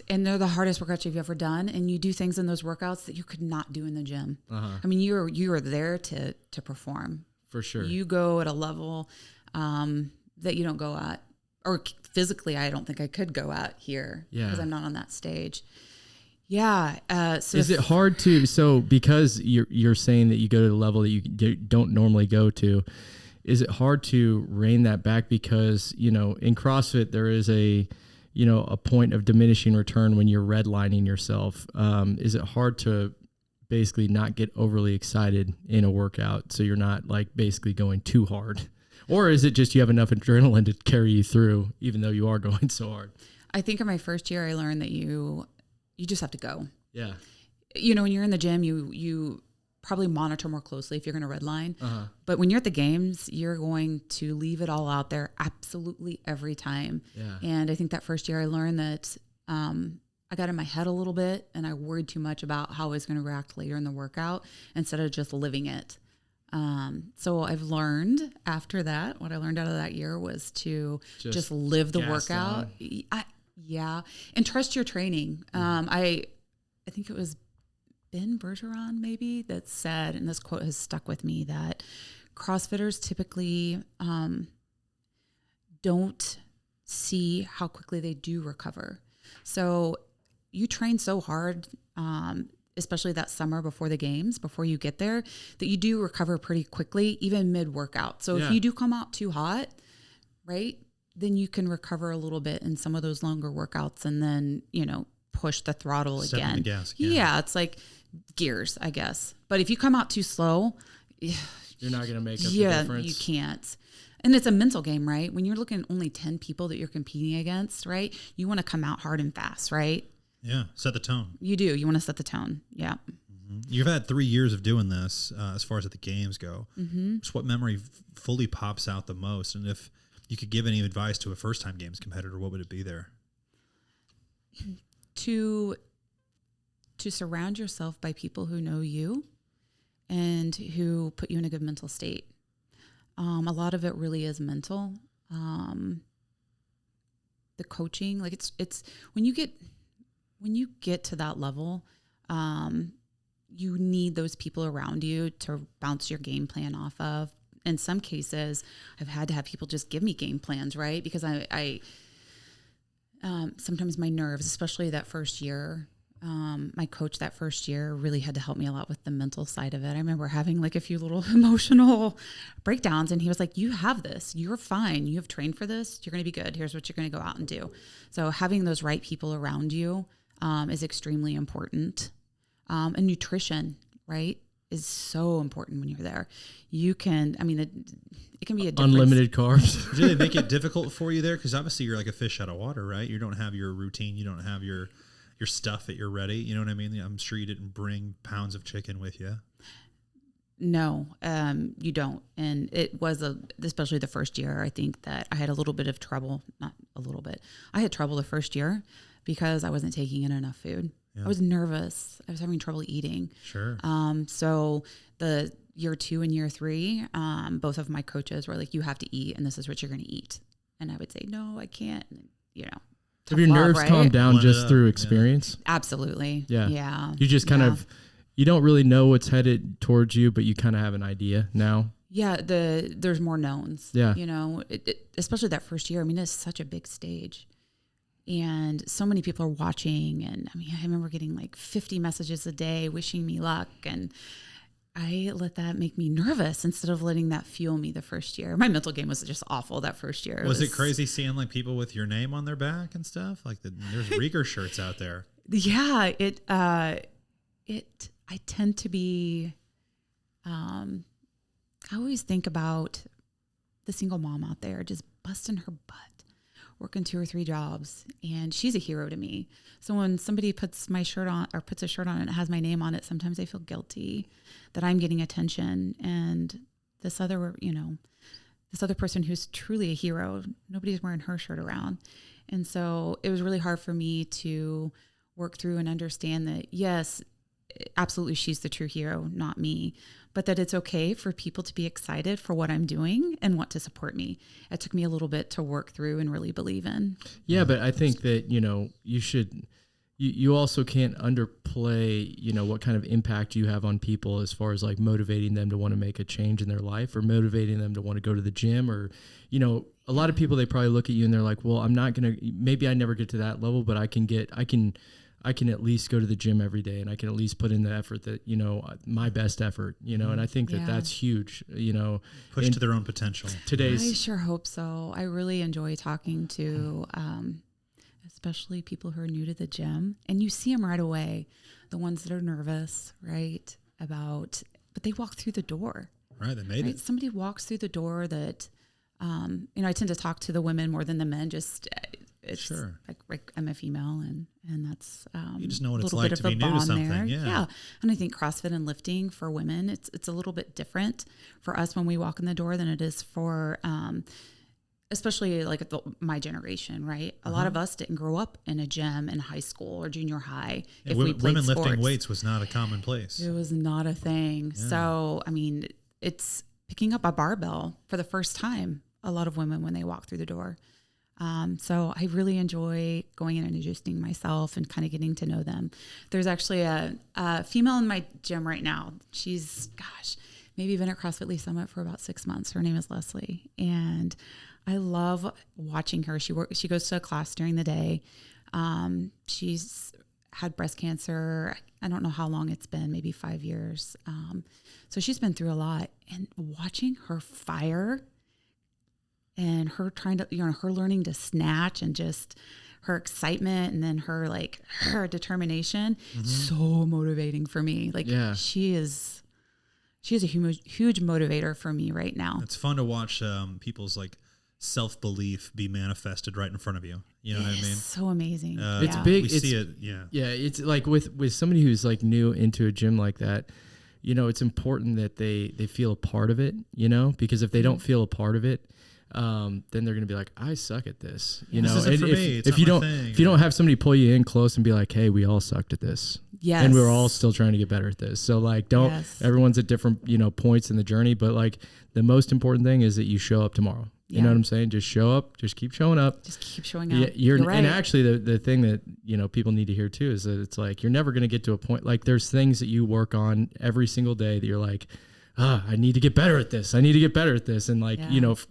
and they're the hardest workouts you've ever done, and you do things in those workouts that you could not do in the gym. I mean, you are there to perform. For sure. You go at a level that you don't go at, or physically I don't think I could go at here because I'm not on that stage. Yeah. So is it hard because you're saying that you go to the level that you don't normally go to, is it hard to rein that back? Because, in CrossFit, there is a point of diminishing return when you're redlining yourself. Is it hard to basically not get overly excited in a workout so you're not like basically going too hard? Or is it just you have enough adrenaline to carry you through even though you are going so hard? I think in my first year I learned that you just have to go. Yeah. When you're in the gym, you probably monitor more closely if you're going to redline. But when you're at the games, you're going to leave it all out there absolutely every time. Yeah. And I think that first year I learned that I got in my head a little bit and I worried too much about how I was going to react later in the workout instead of just living it. So I've learned after that, what I learned out of that year was to just live the workout. Yeah. And trust your training. I think it was Ben Bergeron maybe that said, and this quote has stuck with me, that CrossFitters typically don't see how quickly they do recover. So you train so hard, especially that summer before the games, before you get there, that you do recover pretty quickly, even mid-workout. So if you do come out too hot, right, then you can recover a little bit in some of those longer workouts and then, push the throttle Step again. on the gas again. Yeah, it's like gears, I guess. But if you come out too slow, you're not going to make up the difference. You can't. And it's a mental game, right? When you're looking at only 10 people that you're competing against, right? You want to come out hard and fast, right? Yeah, set the tone. You do. You want to set the tone. Yeah. Mm-hmm. You've had 3 years of doing this as far as the games go. Mm-hmm. Just what memory fully pops out the most? And if you could give any advice to a first-time games competitor, what would it be there? To surround yourself by people who know you and who put you in a good mental state. A lot of it really is mental. The coaching, like it's when you get to that level, you need those people around you to bounce your game plan off of. In some cases, I've had to have people just give me game plans, right? Because I sometimes my nerves, especially that first year, my coach that first year really had to help me a lot with the mental side of it. I remember having like a few little emotional breakdowns, and he was like, you have this, you're fine. You have trained for this. You're going to be good. Here's what you're going to go out and do. So having those right people around you is extremely important. And nutrition, right, is so important when you're there. You can, it can be a difference. Unlimited carbs. Do they make it difficult for you there? Because obviously you're like a fish out of water, right? You don't have your routine. You don't have your stuff at your ready. You know what I mean? I'm sure you didn't bring pounds of chicken with you. No, you don't. And it was especially the first year, I think that I had a little bit of trouble, not a little bit. I had trouble the first year because I wasn't taking in enough food. Yeah. I was nervous. I was having trouble eating. Sure. So the year 2 and year 3, both of my coaches were like, you have to eat and this is what you're going to eat. And I would say, no, I can't. Have your nerves calmed down just through experience? Yeah. Absolutely. Yeah. Yeah. You just kind of, you don't really know what's headed towards you, but you kind of have an idea now. Yeah. There's more knowns. Yeah. Especially that first year. It's such a big stage. And so many people are watching. And I remember getting like 50 messages a day wishing me luck. And I let that make me nervous instead of letting that fuel me the first year. My mental game was just awful that first year. Was it crazy seeing like people with your name on their back and stuff? Like there's Rieger shirts out there. Yeah. I tend to be, I always think about the single mom out there just busting her butt, working 2 or 3 jobs, and she's a hero to me. So when somebody puts my shirt on or puts a shirt on and it has my name on it, sometimes I feel guilty that I'm getting attention, and this other person who's truly a hero, nobody's wearing her shirt around. And so it was really hard for me to work through and understand that, yes, absolutely, she's the true hero, not me, but that it's okay for people to be excited for what I'm doing and want to support me. It took me a little bit to work through and really believe in. Yeah, but I think that, you also can't underplay, what kind of impact you have on people as far as like motivating them to want to make a change in their life or motivating them to want to go to the gym or, a lot of people, they probably look at you and they're like, well, I'm not going to, maybe I never get to that level, but I can at least go to the gym every day and I can at least put in the effort that, my best effort, and I think that that's huge, push to their own potential. I sure hope so. I really enjoy talking to, especially people who are new to the gym, and you see them right away, the ones that are nervous, right? But they walk through the door. Right. They made it. Somebody walks through the door that, I tend to talk to the women more than the men, just, it's sure. Like I'm a female and that's you just know what it's like to be new to something. Yeah. And I think CrossFit and lifting for women, it's a little bit different for us when we walk in the door than it is for especially like my generation, right? A lot of us didn't grow up in a gym in high school or junior high. Yeah, women lifting weights was not a commonplace. It was not a thing. Yeah. So it's picking up a barbell for the first time. A lot of women when they walk through the door. So I really enjoy going in and introducing myself and kind of getting to know them. There's actually a female in my gym right now. She's, maybe been at CrossFit Lee Summit for about 6 months. Her name is Leslie. And I love watching her. She goes to a class during the day. She's had breast cancer. I don't know how long it's been, maybe 5 years. So she's been through a lot. And watching her fire and her her learning to snatch and just her excitement and then her determination, so motivating for me. She is a huge motivator for me right now. It's fun to watch people's self-belief be manifested right in front of you. You know what I mean? So amazing. It's big. We see it. Yeah. Yeah. It's like with somebody who's new into a gym like that, it's important that they feel a part of it, because if they don't feel a part of it, then they're going to be like, I suck at this, This isn't for me. It's if not you my don't, thing. if you don't have somebody pull you in close and be like, hey, we all sucked at this. Yes. And we're all still trying to get better at this. So everyone's at different, points in the journey, but the most important thing is that you show up tomorrow. You know what I'm saying? Just show up, just keep showing up. Just keep showing up. Yeah, you're right. And actually the thing that, people need to hear too, is that it's you're never going to get to a point, there's things that you work on every single day that you're like, I need to get better at this. I need to get better at this. And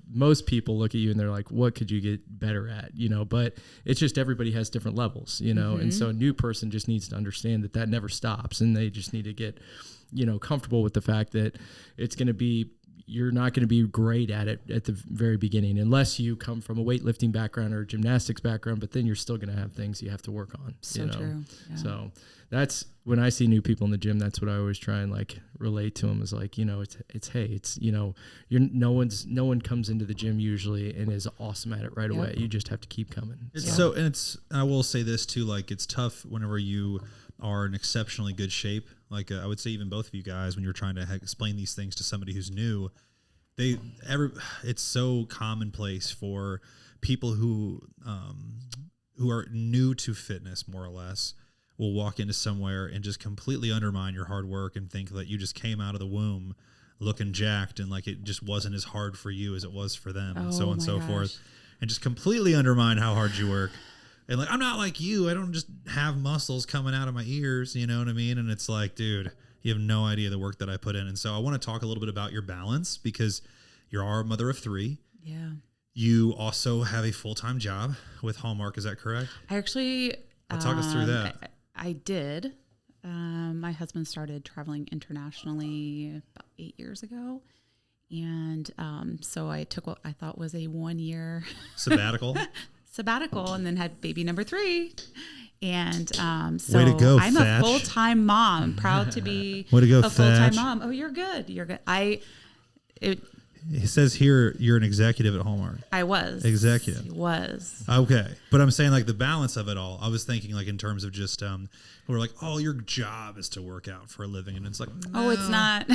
most people look at you and they're like, what could you get better at? But it's just, everybody has different levels, and so a new person just needs to understand that never stops. And they just need to get, comfortable with the fact that you're not going to be great at it at the very beginning, unless you come from a weightlifting background or a gymnastics background, but then you're still going to have things you have to work on. So true. Yeah. So that's when I see new people in the gym, that's what I always try and relate to them is no one comes into the gym usually and is awesome at it right away. You just have to keep coming. I will say this too, it's tough whenever you are in exceptionally good shape. I would say even both of you guys, when you're trying to explain these things to somebody who's new, it's so commonplace for people who are new to fitness, more or less, will walk into somewhere and just completely undermine your hard work and think that you just came out of the womb looking jacked and it just wasn't as hard for you as it was for them, and so on and so forth, and just completely undermine how hard you work. And I'm not like you. I don't just have muscles coming out of my ears. You know what I mean? And it's dude, you have no idea the work that I put in. And so I want to talk a little bit about your balance, because you're a mother of 3. Yeah. You also have a full-time job with Hallmark. Is that correct? I actually... Talk us through that. I did. My husband started traveling internationally about 8 years ago. And so I took what I thought was a 1-year... sabbatical, and then had baby number 3. And so way to go, I'm Thatch. a full-time mom, proud to be way to go, a full-time Thatch. mom. Oh, you're good. You're good. It says here you're an executive at Hallmark. I was. Executive. Was. Okay. But I'm saying the balance of it all. I was thinking in terms of just we're your job is to work out for a living, and it's no. Oh, it's not.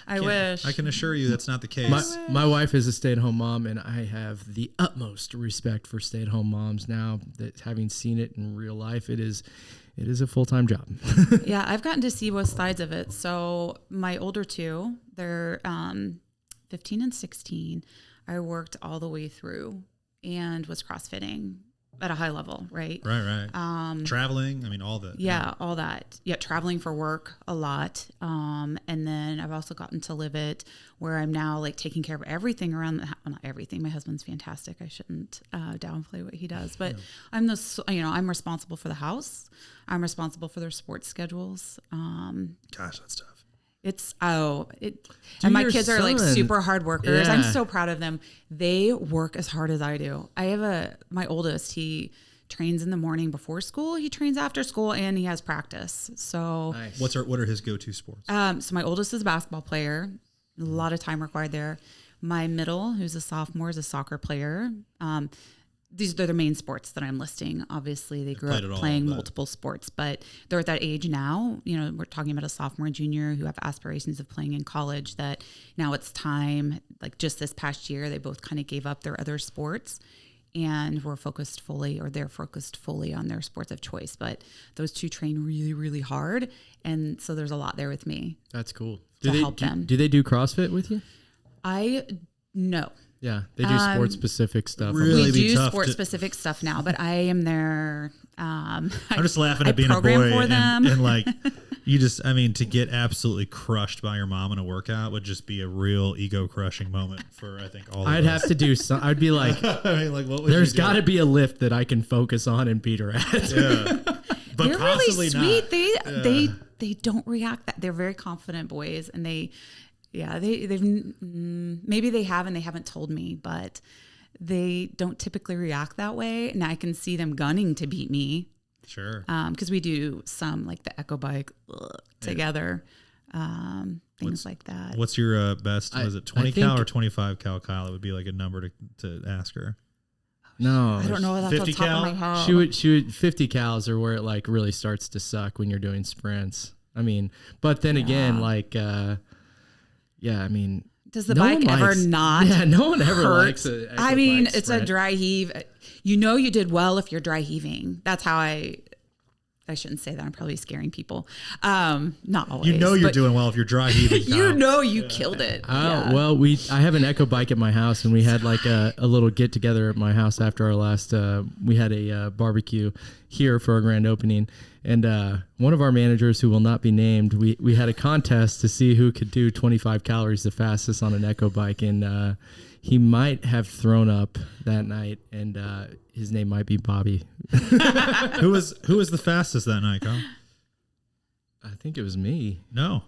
I wish. I can assure you that's not the case. My wife is a stay-at-home mom, and I have the utmost respect for stay-at-home moms now, that having seen it in real life, it is a full-time job. Yeah, I've gotten to see both sides of it. So my older 2, they're 15 and 16. I worked all the way through and was CrossFitting at a high level, right? Right. Traveling, all that. Yeah, all that. Yeah, traveling for work a lot. And then I've also gotten to live it where I'm now taking care of everything around the house. Well, not everything. My husband's fantastic. I shouldn't downplay what he does. But I'm I'm responsible for the house. I'm responsible for their sports schedules. Gosh, that's tough. And my kids are super hard workers. Yeah. I'm so proud of them. They work as hard as I do. I have my oldest, he trains in the morning before school, he trains after school, and he has practice. So nice. What are his go-to sports? So my oldest is a basketball player. A lot of time required there. My middle, who's a sophomore, is a soccer player. These are the main sports that I'm listing. Obviously, they grew up playing multiple sports, but they're at that age now. We're talking about a sophomore and junior who have aspirations of playing in college, that now it's time. Just this past year, they both kind of gave up their other sports and they're focused fully on their sports of choice. But those two train really, really hard. And so there's a lot there with me. That's cool. To help them. Do they do CrossFit with you? No. Yeah, they do sport specific stuff. Really We be do tough sport to- specific stuff now, but I am their. I'm just laughing I at being a program boy for them. and like to get absolutely crushed by your mom in a workout would just be a real ego crushing moment for I think all of us. I'd have to do some. I'd be like, I mean, like what would there's you do? got to be a lift that I can focus on and beat her at. Yeah. But They're really possibly sweet. not. They don't react that. They're very confident boys, and they've maybe they have and they haven't told me, but they don't typically react that way. And I can see them gunning to beat me. Sure. Because we do some like the echo bike together, things like that. What's your best? Was it 20 I think- cal or 25 cal, Kyle? It would be like a number to ask her. No, I don't know that's 50 off the top cal? of my head. She would 50 cals are where it like really starts to suck when you're doing sprints. I mean, but then again, like, I mean, Does the no bike one ever likes- not? Yeah, no one ever hurt? likes a I mean, bike it's a sprint. dry heave. You know you did well if you're dry heaving. That's how I shouldn't say that. I'm probably scaring people. Not always. You know you're but doing well if you're dry heaving. You Kyle. know you killed it. Oh, Yeah. well, I have an echo bike at my house, and we had like a little get together at my house after our last, we had a barbecue here for our grand opening. And one of our managers, who will not be named, we had a contest to see who could do 25 calories the fastest on an echo bike. And he might have thrown up that night, and his name might be Bobby. Who was the fastest that night, Kyle? I think it was me. No,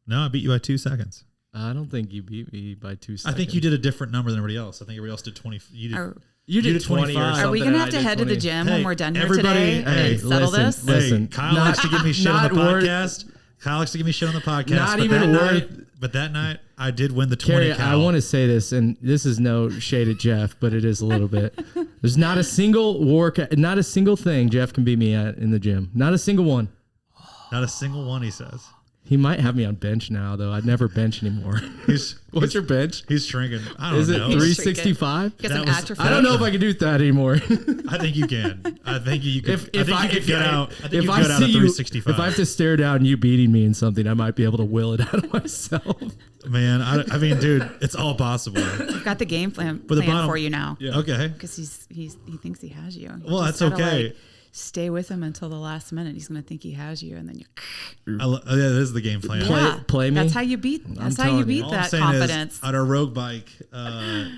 I beat you by 2 seconds. I don't think you beat me by 2 seconds. I think you did a different number than everybody else. I think everybody else did 20. You did. You did did 20 or 25. something. Are we gonna and have I to did head to the 20. gym Hey, when we're done here everybody- today hey, and settle listen, this? listen. Kyle likes to give me shit on the not worth- podcast. Kyle likes to give me shit on the podcast. Not but even that worth- night, but that night, I did win the 20 Carrie, cal. I want to say this, and this is no shade at Jeff, but it is a little bit. There's not a single not a single thing Jeff can beat me at in the gym. Not a single one. Not a single one, he says. He might have me on bench now, though. I'd never bench anymore. What's your bench? He's shrinking. I don't Is it know. 365? Get That some was- atrophy. I don't know if I can do that anymore. I think you can. I think you could. I think you could get out. I think if you I could get out see of you, 365. if I have to stare down you beating me in something, I might be able to will it out of myself. Man, I mean, dude, it's all possible. I've got the game plan But the bottom- for you now. Yeah. Okay. Because he thinks he has you. You Well, just that's gotta, okay. like, stay with him until the last minute. He's going to think he has you, and then you. Yeah, this is the game plan. Play me? That's how you beat. That's how telling you you. beat All I'm that saying confidence. is, on our rogue bike,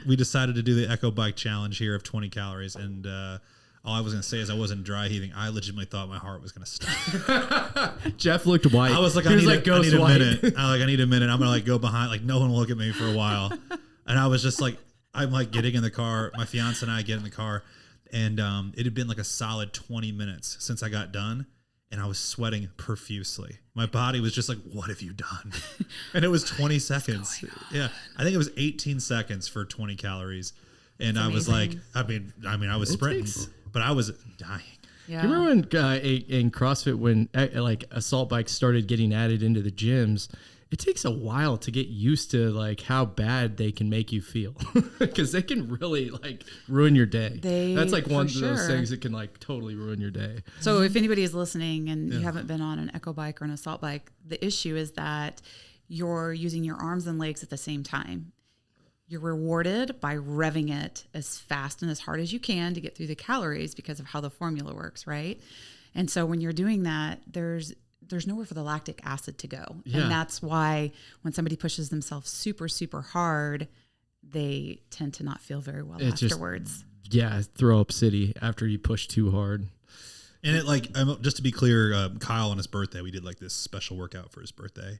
we decided to do the Echo Bike Challenge here of 20 calories, and all I was going to say is I wasn't dry heaving. I legitimately thought my heart was going to stop. Jeff looked white. I was like, He I need ghost a white. minute. I need a minute. I'm going to go behind. Like, no one will look at me for a while. And I was just like, I'm like getting in the car. My fiance and I get in the car. And it had been like a solid 20 minutes since I got done. And I was sweating profusely. My body was just like, what have you done? And it was 20 seconds. Yeah. I think it was 18 seconds for 20 calories. And I was like, amazing. I mean, I was sprinting, but I was dying. Yeah. Do you remember when in CrossFit, when like assault bikes started getting added into the gyms? It takes a while to get used to like how bad they can make you feel, because they can really like ruin your day. That's like one of for those sure. things that can like totally ruin your day. So if anybody is listening and you haven't been on an echo bike or an assault bike, the issue is that you're using your arms and legs at the same time. You're rewarded by revving it as fast and as hard as you can to get through the calories because of how the formula works, right? And so when you're doing that, there's nowhere for the lactic acid to go. Yeah. And that's why when somebody pushes themselves super, super hard, they tend to not feel very well It's just- afterwards. Yeah, throw up city after you push too hard. And it like, just to be clear, Kyle on his birthday, we did like this special workout for his birthday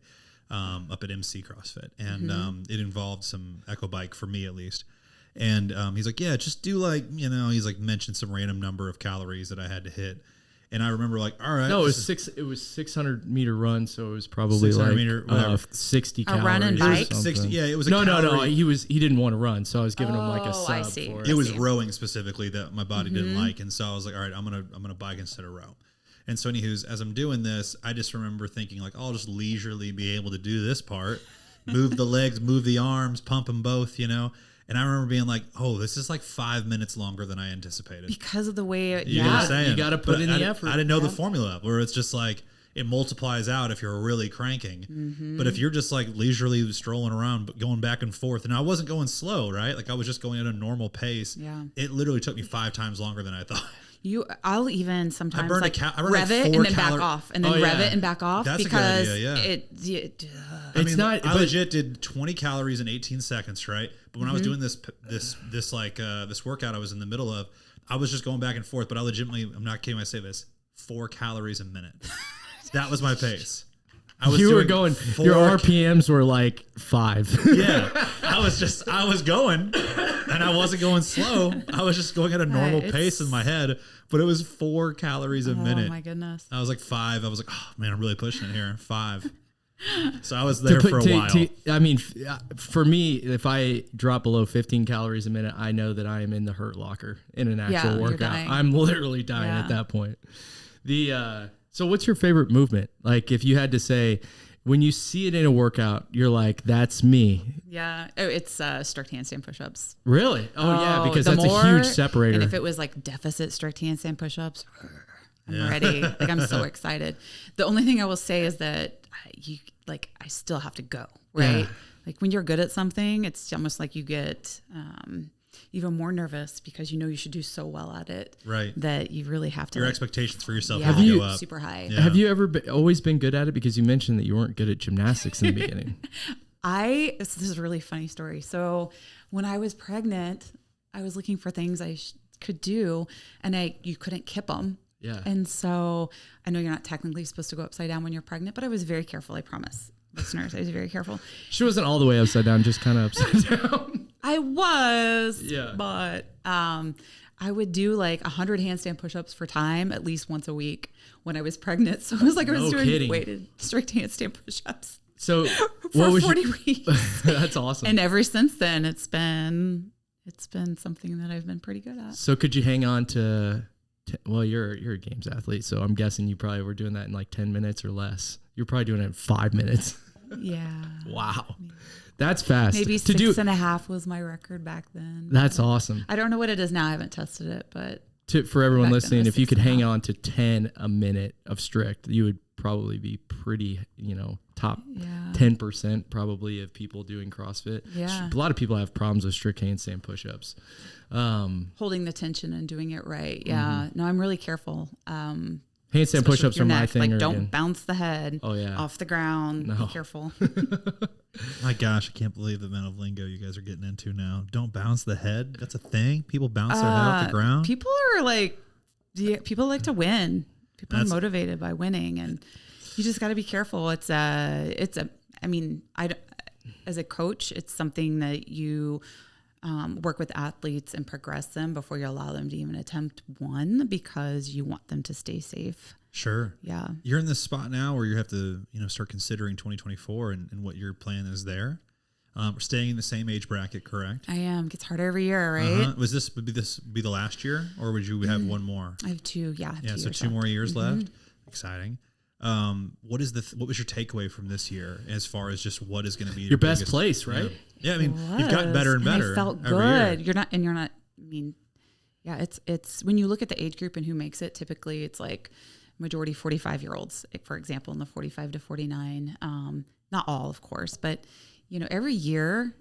up at MC CrossFit. And it involved some echo bike for me at least. And he's like, yeah, just do like, he's like mentioned some random number of calories that I had to hit. And I remember like, all right. No, it this was it was 600-meter run, so it was probably 600 like meter, whatever. 60 A calories. run and or bike? is- something. 60, yeah, it was a no. calorie- He didn't want to run, so I was giving him like a Oh, I sub see. for It was see. rowing specifically that my body didn't like, and so I was like, all right, I'm gonna bike instead of row. And so, anywho's, as I'm doing this, I just remember thinking like, I'll just leisurely be able to do this part, move the legs, move the arms, pump them both, And I remember being like, oh, this is like 5 minutes longer than I anticipated. Because of the way it, You know what I'm saying? you gotta put in the effort. I didn't know the formula where it's just like it multiplies out if you're really cranking. Mm-hmm. But if you're just like leisurely strolling around, but going back and forth, and I wasn't going slow, right? Like I was just going at a normal pace. Yeah. It literally took me 5 times longer than I thought. I'll even sometimes I like burned rev like it 4 and then back off, and then rev it and back off. That's because a good idea, yeah. I mean, I legit did 20 calories in 18 seconds, right? But when I was doing this workout I was in the middle of, I was just going back and forth. But I legitimately, I'm not kidding when I say this, 4 calories a minute. That was my pace. You were going, your RPMs were like 5. Yeah. I was going, and I wasn't going slow. I was just going at a normal pace in my head, but it was 4 calories a minute. Oh my goodness. I was like 5. I was like, oh man, I'm really pushing it here. 5. So I was there for a while. I mean, for me, if I drop below 15 calories a minute, I know that I am in the hurt locker in an actual workout. I'm literally dying at that point. So what's your favorite movement? Like if you had to say, when you see it in a workout, you're like, that's me. Yeah. Oh, it's strict handstand push-ups. Really? Oh yeah, because that's a huge separator. And if it was like deficit strict handstand push-ups, I'm ready. Like I'm so excited. The only thing I will say is that I still have to go, right? Yeah. Like when you're good at something, it's almost like you get even more nervous because you know you should do so well at it, right? That you really have to. Your expectations for yourself have to go up super high. Yeah. Have you ever always been good at it? Because you mentioned that you weren't good at gymnastics in the beginning. This is a really funny story. So when I was pregnant, I was looking for things I could do, and you couldn't kip them. Yeah. And so I know you're not technically supposed to go upside down when you're pregnant, but I was very careful. I promise, listeners, I was very careful. She wasn't all the way upside down, just kind of upside down. I was, but I would do like 100 handstand push-ups for time at least once a week when I was pregnant. So it was like I was doing weighted strict handstand push-ups. So for 40 weeks. That's awesome. And ever since then, it's been something that I've been pretty good at. So could you hang on to? Well, you're a games athlete, so I'm guessing you probably were doing that in like 10 minutes or less. You're probably doing it in 5 minutes. Yeah. Wow. That's fast. Maybe 6.5 was my record back then. That's awesome. I don't know what it is now. I haven't tested it, but for everyone listening, if you could hang on to 10 a minute of strict, you would probably be pretty, top 10% probably of people doing CrossFit. Yeah. A lot of people have problems with strict handstand push-ups. Holding the tension and doing it right. Yeah. No, I'm really careful. Handstand push-ups are my thing. Like, don't bounce the head off the ground. No. Be careful. My gosh, I can't believe the amount of lingo you guys are getting into now. Don't bounce the head. That's a thing. People bounce their head off the ground. People are like, people like to win. People are motivated by winning, and you just got to be careful. As a coach, it's something that you work with athletes and progress them before you allow them to even attempt one, because you want them to stay safe. Sure. Yeah. You're in this spot now where you have to, start considering 2024 and what your plan is there. We're staying in the same age bracket, correct? I am. It gets harder every year, right? Would this be the last year, or would you have one more? I have 2. Yeah. So 2 more years left. Exciting. What was your takeaway from this year as far as just what is going to be your best place, right? Yeah. I mean, you've gotten better and better. I felt good. You're not. I mean, yeah. It's when you look at the age group and who makes it. Typically, it's like majority 45-year-olds, for example, in the 45 to 49. Not all, of course, but every year,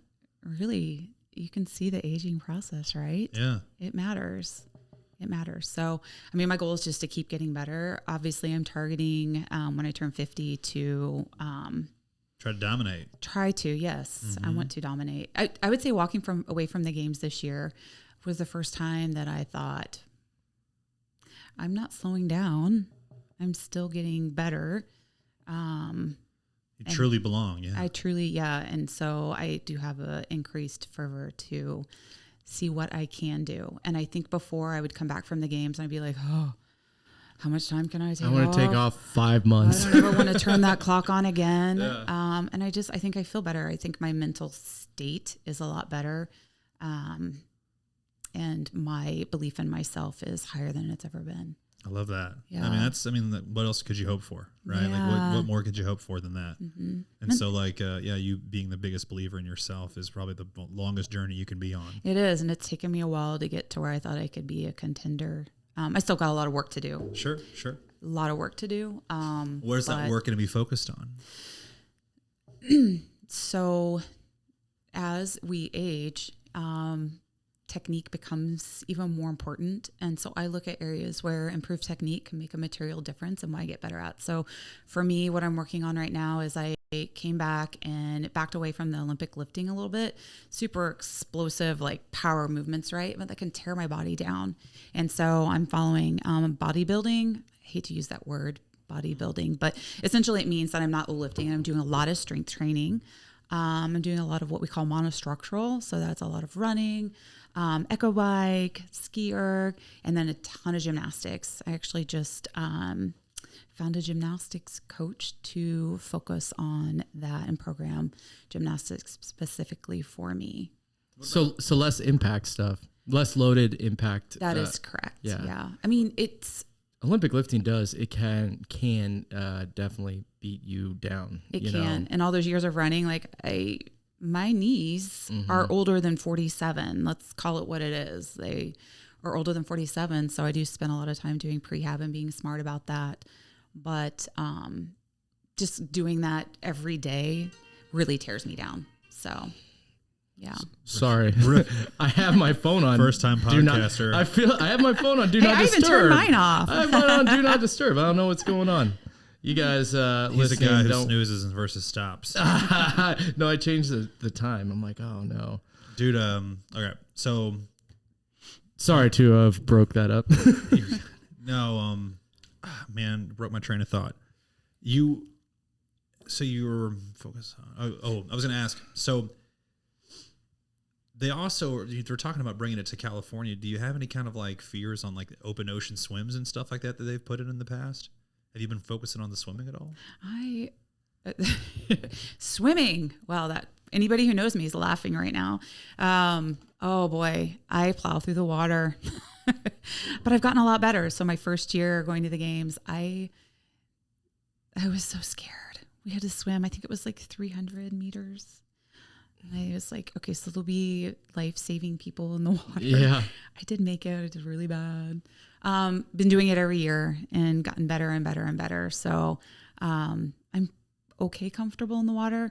really, you can see the aging process, right? Yeah, it matters. It matters. So, I mean, my goal is just to keep getting better. Obviously, I'm targeting when I turn 50 to try to dominate. Yes. Mm-hmm. I want to dominate. I would say walking away from the games this year was the first time that I thought, I'm not slowing down. I'm still getting better. You truly belong. Yeah. I truly, And so I do have an increased fervor to see what I can do. And I think before I would come back from the games and I'd be like, oh, how much time can I take off? I want to take off 5 months. I don't ever want to turn that clock on again. Yeah. And I think I feel better. I think my mental state is a lot better. And my belief in myself is higher than it's ever been. I love that. Yeah. I mean, what else could you hope for, right? Like Yeah. what more could you hope for than that? Mm-hmm. And so like, you being the biggest believer in yourself is probably the longest journey you can be on. It is. And it's taken me a while to get to where I thought I could be a contender. I still got a lot of work to do. Sure. A lot of work to do. Where's that work going to be focused on? So as we age, technique becomes even more important. And so I look at areas where improved technique can make a material difference and what I get better at. So for me, what I'm working on right now is I came back and backed away from the Olympic lifting a little bit, super explosive, like power movements, right? But that can tear my body down. And so I'm following bodybuilding. I hate to use that word, bodybuilding, but essentially it means that I'm not lifting. I'm doing a lot of strength training. I'm doing a lot of what we call monostructural. So that's a lot of running, echo bike, ski erg, and then a ton of gymnastics. I actually just found a gymnastics coach to focus on that and program gymnastics specifically for me. So less impact stuff, less loaded impact. That is correct. Yeah. Yeah. I mean, it's Olympic lifting it can definitely beat you down. It you can. know? And all those years of running, like my knees are older than 47. Let's call it what it is. They are older than 47. So I do spend a lot of time doing prehab and being smart about that. But just doing that every day really tears me down. So, yeah. Sorry. I have my phone on. First time podcaster. I have my phone on Do Not I Disturb. even turned mine off. I have mine on Do Not Disturb. I don't know what's going on. You guys He's listening, the guy who don't. snoozes versus stops. No, I changed the time. I'm like, oh no. Dude, okay. So Sorry to have broke that up. no, man, broke my train of thought. So you were focused on, I was going to ask. So they're talking about bringing it to California. Do you have any kind of like fears on like open ocean swims and stuff like that they've put in the past? Have you been focusing on the swimming at all? Swimming. Wow, that anybody who knows me is laughing right now. Oh boy, I plow through the water, but I've gotten a lot better. So my first year going to the games, I was so scared. We had to swim. I think it was like 300 meters. And I was like, okay, so there'll be life-saving people in the water. Yeah. I did make it. I did really bad. Been doing it every year and gotten better and better and better. So I'm okay comfortable in the water.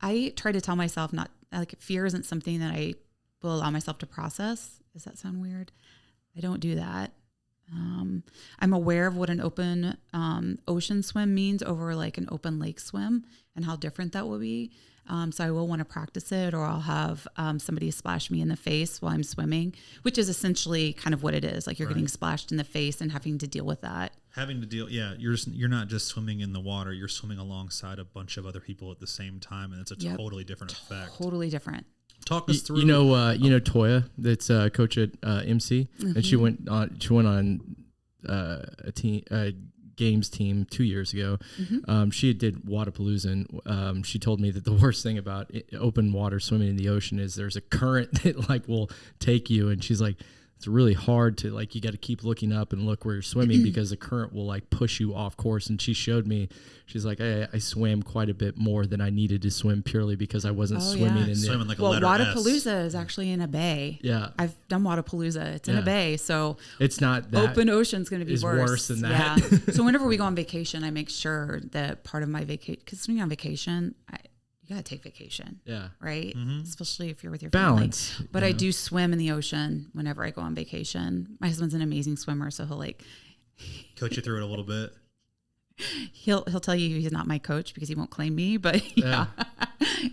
I try to tell myself not, like, fear isn't something that I will allow myself to process. Does that sound weird? I don't do that. I'm aware of what an open ocean swim means over like an open lake swim and how different that will be. So I will want to practice it, or I'll have somebody splash me in the face while I'm swimming, which is essentially kind of what it is. Like you're getting splashed in the face and having to deal with that. You're not just swimming in the water. You're swimming alongside a bunch of other people at the same time, and it's a totally different effect. Totally different. Talk us through. You know Toya, that's a coach at MC, and she went on a team. Games team 2 years ago. She did Wadapalooza, and she told me that the worst thing about open water swimming in the ocean is there's a current that like will take you, and she's like, it's really hard to, like, you got to keep looking up and look where you're swimming because the current will like push you off course. And she showed me, she's like, I swam quite a bit more than I needed to swim purely because I wasn't swimming in swimming like a well, letter Wadapalooza S. is actually in a bay. Yeah, I've done Wadapalooza. It's in a bay, so it's not that open ocean's going to be worse than that. Yeah. So whenever we go on vacation, I make sure that part of my vacation, because when you're on vacation, you got to take vacation. Yeah. Right. Especially if you're with your balance. Family. But I do swim in the ocean whenever I go on vacation. My husband's an amazing swimmer, so he'll like coach you through it a little bit. He'll tell you he's not my coach because he won't claim me, but yeah.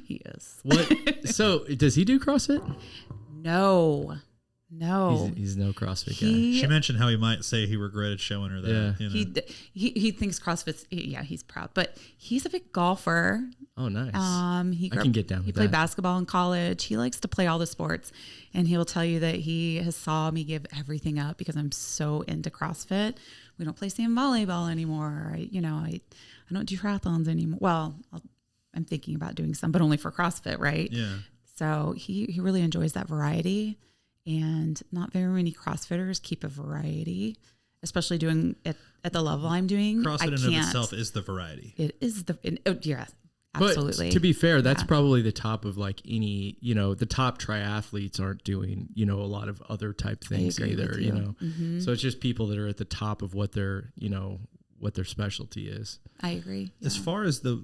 He is. What? So does he do CrossFit? No. He's no CrossFit guy. She mentioned how he might say he regretted showing her that. Yeah. You know. He thinks CrossFit's, he's proud, but he's a big golfer. Oh, nice. I can get down with that. He played basketball in college. He likes to play all the sports, and he'll tell you that he has saw me give everything up because I'm so into CrossFit. We don't play sand volleyball anymore. I don't do triathlons anymore. Well, I'm thinking about doing some, but only for CrossFit, right? Yeah. So he really enjoys that variety. And not very many CrossFitters keep a variety especially doing it at the level I'm doing. CrossFit I in and can't. of itself is the variety. It is yeah, absolutely. But to be fair, that's probably the top of like any, the top triathletes aren't doing, a lot of other type things either, Mm-hmm. So it's just people that are at the top of what their, what their specialty is. I agree. As far as the,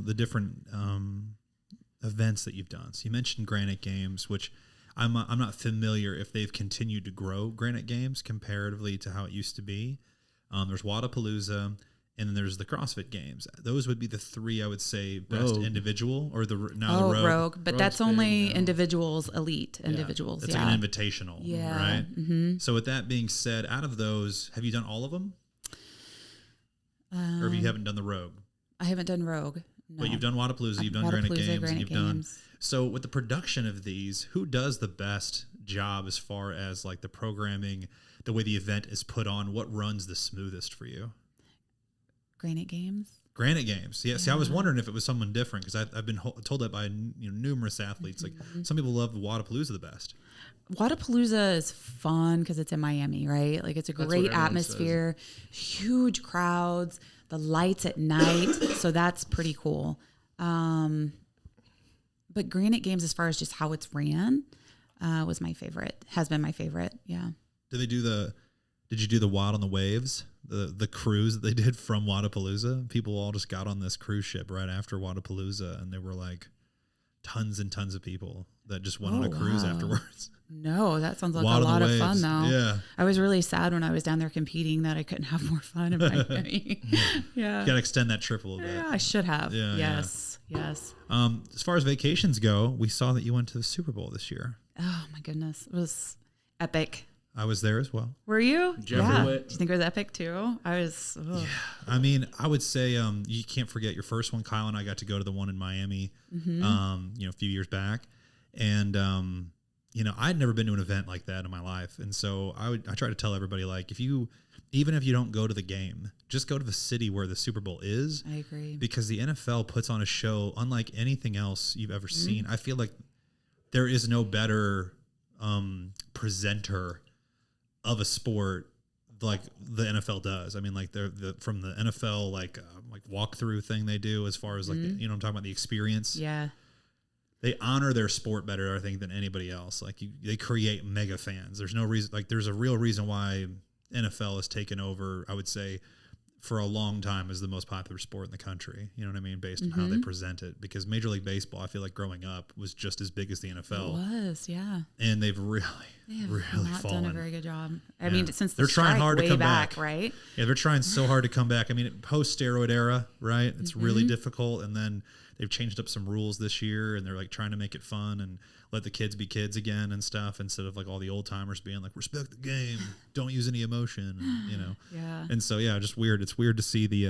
the different events that you've done. So you mentioned Granite Games, which I'm not familiar if they've continued to grow Granite Games comparatively to how it used to be. There's Wadapalooza, and then there's the CrossFit Games. Those would be the three I would say best Rogue. individual or the Rogue. But Rogue's that's only big now. individuals, elite individuals. It's Yeah. like an invitational, Yeah. right? Mm-hmm. So with that being said, out of those, have you done all of them? Or if you haven't done the Rogue? I haven't done Rogue. No. But you've done Wadapalooza, you've done Granite Wadapalooza, Games, Granite you've done. So with the production of these, who does the best job as far as like the programming, the way the event is put on? What runs the smoothest for you? Granite Games. Granite Games. Yeah. See, I was wondering if it was someone different because I've been told that by numerous athletes. Like some people love Wadapalooza the best. Wadapalooza is fun because it's in Miami, right? Like it's a That's what great everyone atmosphere, huge crowds, the lights at night. So that's pretty cool. But Granite Games, as far as just how it's ran, was my favorite, has been my favorite. Yeah. Did you do the Wad on the Waves? The cruise that they did from Wadapalooza? People all just got on this cruise ship right after Wadapalooza, and there were like tons and tons of people that just went on a cruise afterwards. No, that sounds like Wad a on the lot of fun, Waves. though. Yeah. I was really sad when I was down there competing that I couldn't have more fun in Miami. Yeah. You got to extend that trip a little bit. Yeah, I should have. Yeah, Yes. Yes. As far as vacations go, we saw that you went to the Super Bowl this year. Oh, my goodness. It was epic. I was there as well. Were you? Jeff Yeah. Witt. Do you think it was epic too? I was. Ugh. Yeah. I mean, I would say you can't forget your first one. Kyle and I got to go to the one in Miami, a few years back. And, I'd never been to an event like that in my life. And so I try to tell everybody, like, even if you don't go to the game, just go to the city where the Super Bowl is. I agree. Because the NFL puts on a show unlike anything else you've ever seen. I feel like there is no better presenter of a sport like the NFL does. I mean, like from the NFL like walkthrough thing they do as far as like I'm talking about the experience. Yeah. They honor their sport better, I think, than anybody else. Like they create mega fans. There's no reason. Like there's a real reason why NFL has taken over, I would say, for a long time as the most popular sport in the country. You know what I mean? Based on how they present it. Because Major League Baseball, I feel like growing up was just as big as the NFL. It was, yeah. And they've really Not fallen. done a very good job. I mean, since They're the trying strike hard to way come back, back. right? Yeah, they're trying so hard to come back. I mean, post-steroid era, right? It's really difficult. And then they've changed up some rules this year, and they're like trying to make it fun and let the kids be kids again and stuff, instead of like all the old timers being like, respect the game, don't use any emotion, and, Yeah. And so, yeah, just weird. It's weird to see the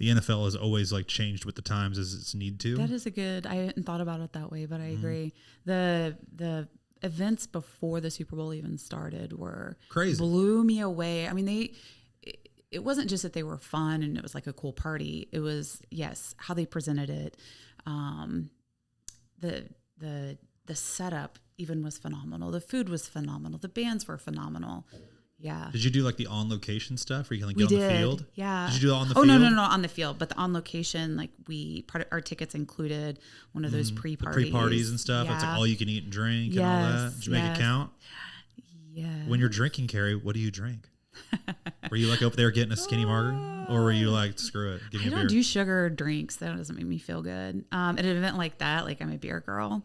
NFL has always like changed with the times as it's need to. That is I hadn't thought about it that way, but I agree. The events before the Super Bowl even started were Crazy. Blew me away. I mean, it wasn't just that they were fun and it was like a cool party. It was, yes, how they presented it. The setup even was phenomenal. The food was phenomenal. The bands were phenomenal. Yeah. Did you do like the on location stuff where you can like We get on did, the field? yeah. Did you do that on the Oh, field? no, on the field, but the on location, like part of our tickets included one of those The pre-parties. pre-parties and stuff. It's like Yeah. all you can eat and drink and all that. Did you make it count? Yeah. When you're drinking, Carrie, what do you drink? Were you like up there getting a skinny margarita, or were you like, screw it, give me I a don't beer? do sugar drinks. That doesn't make me feel good. At an event like that, like I'm a beer girl.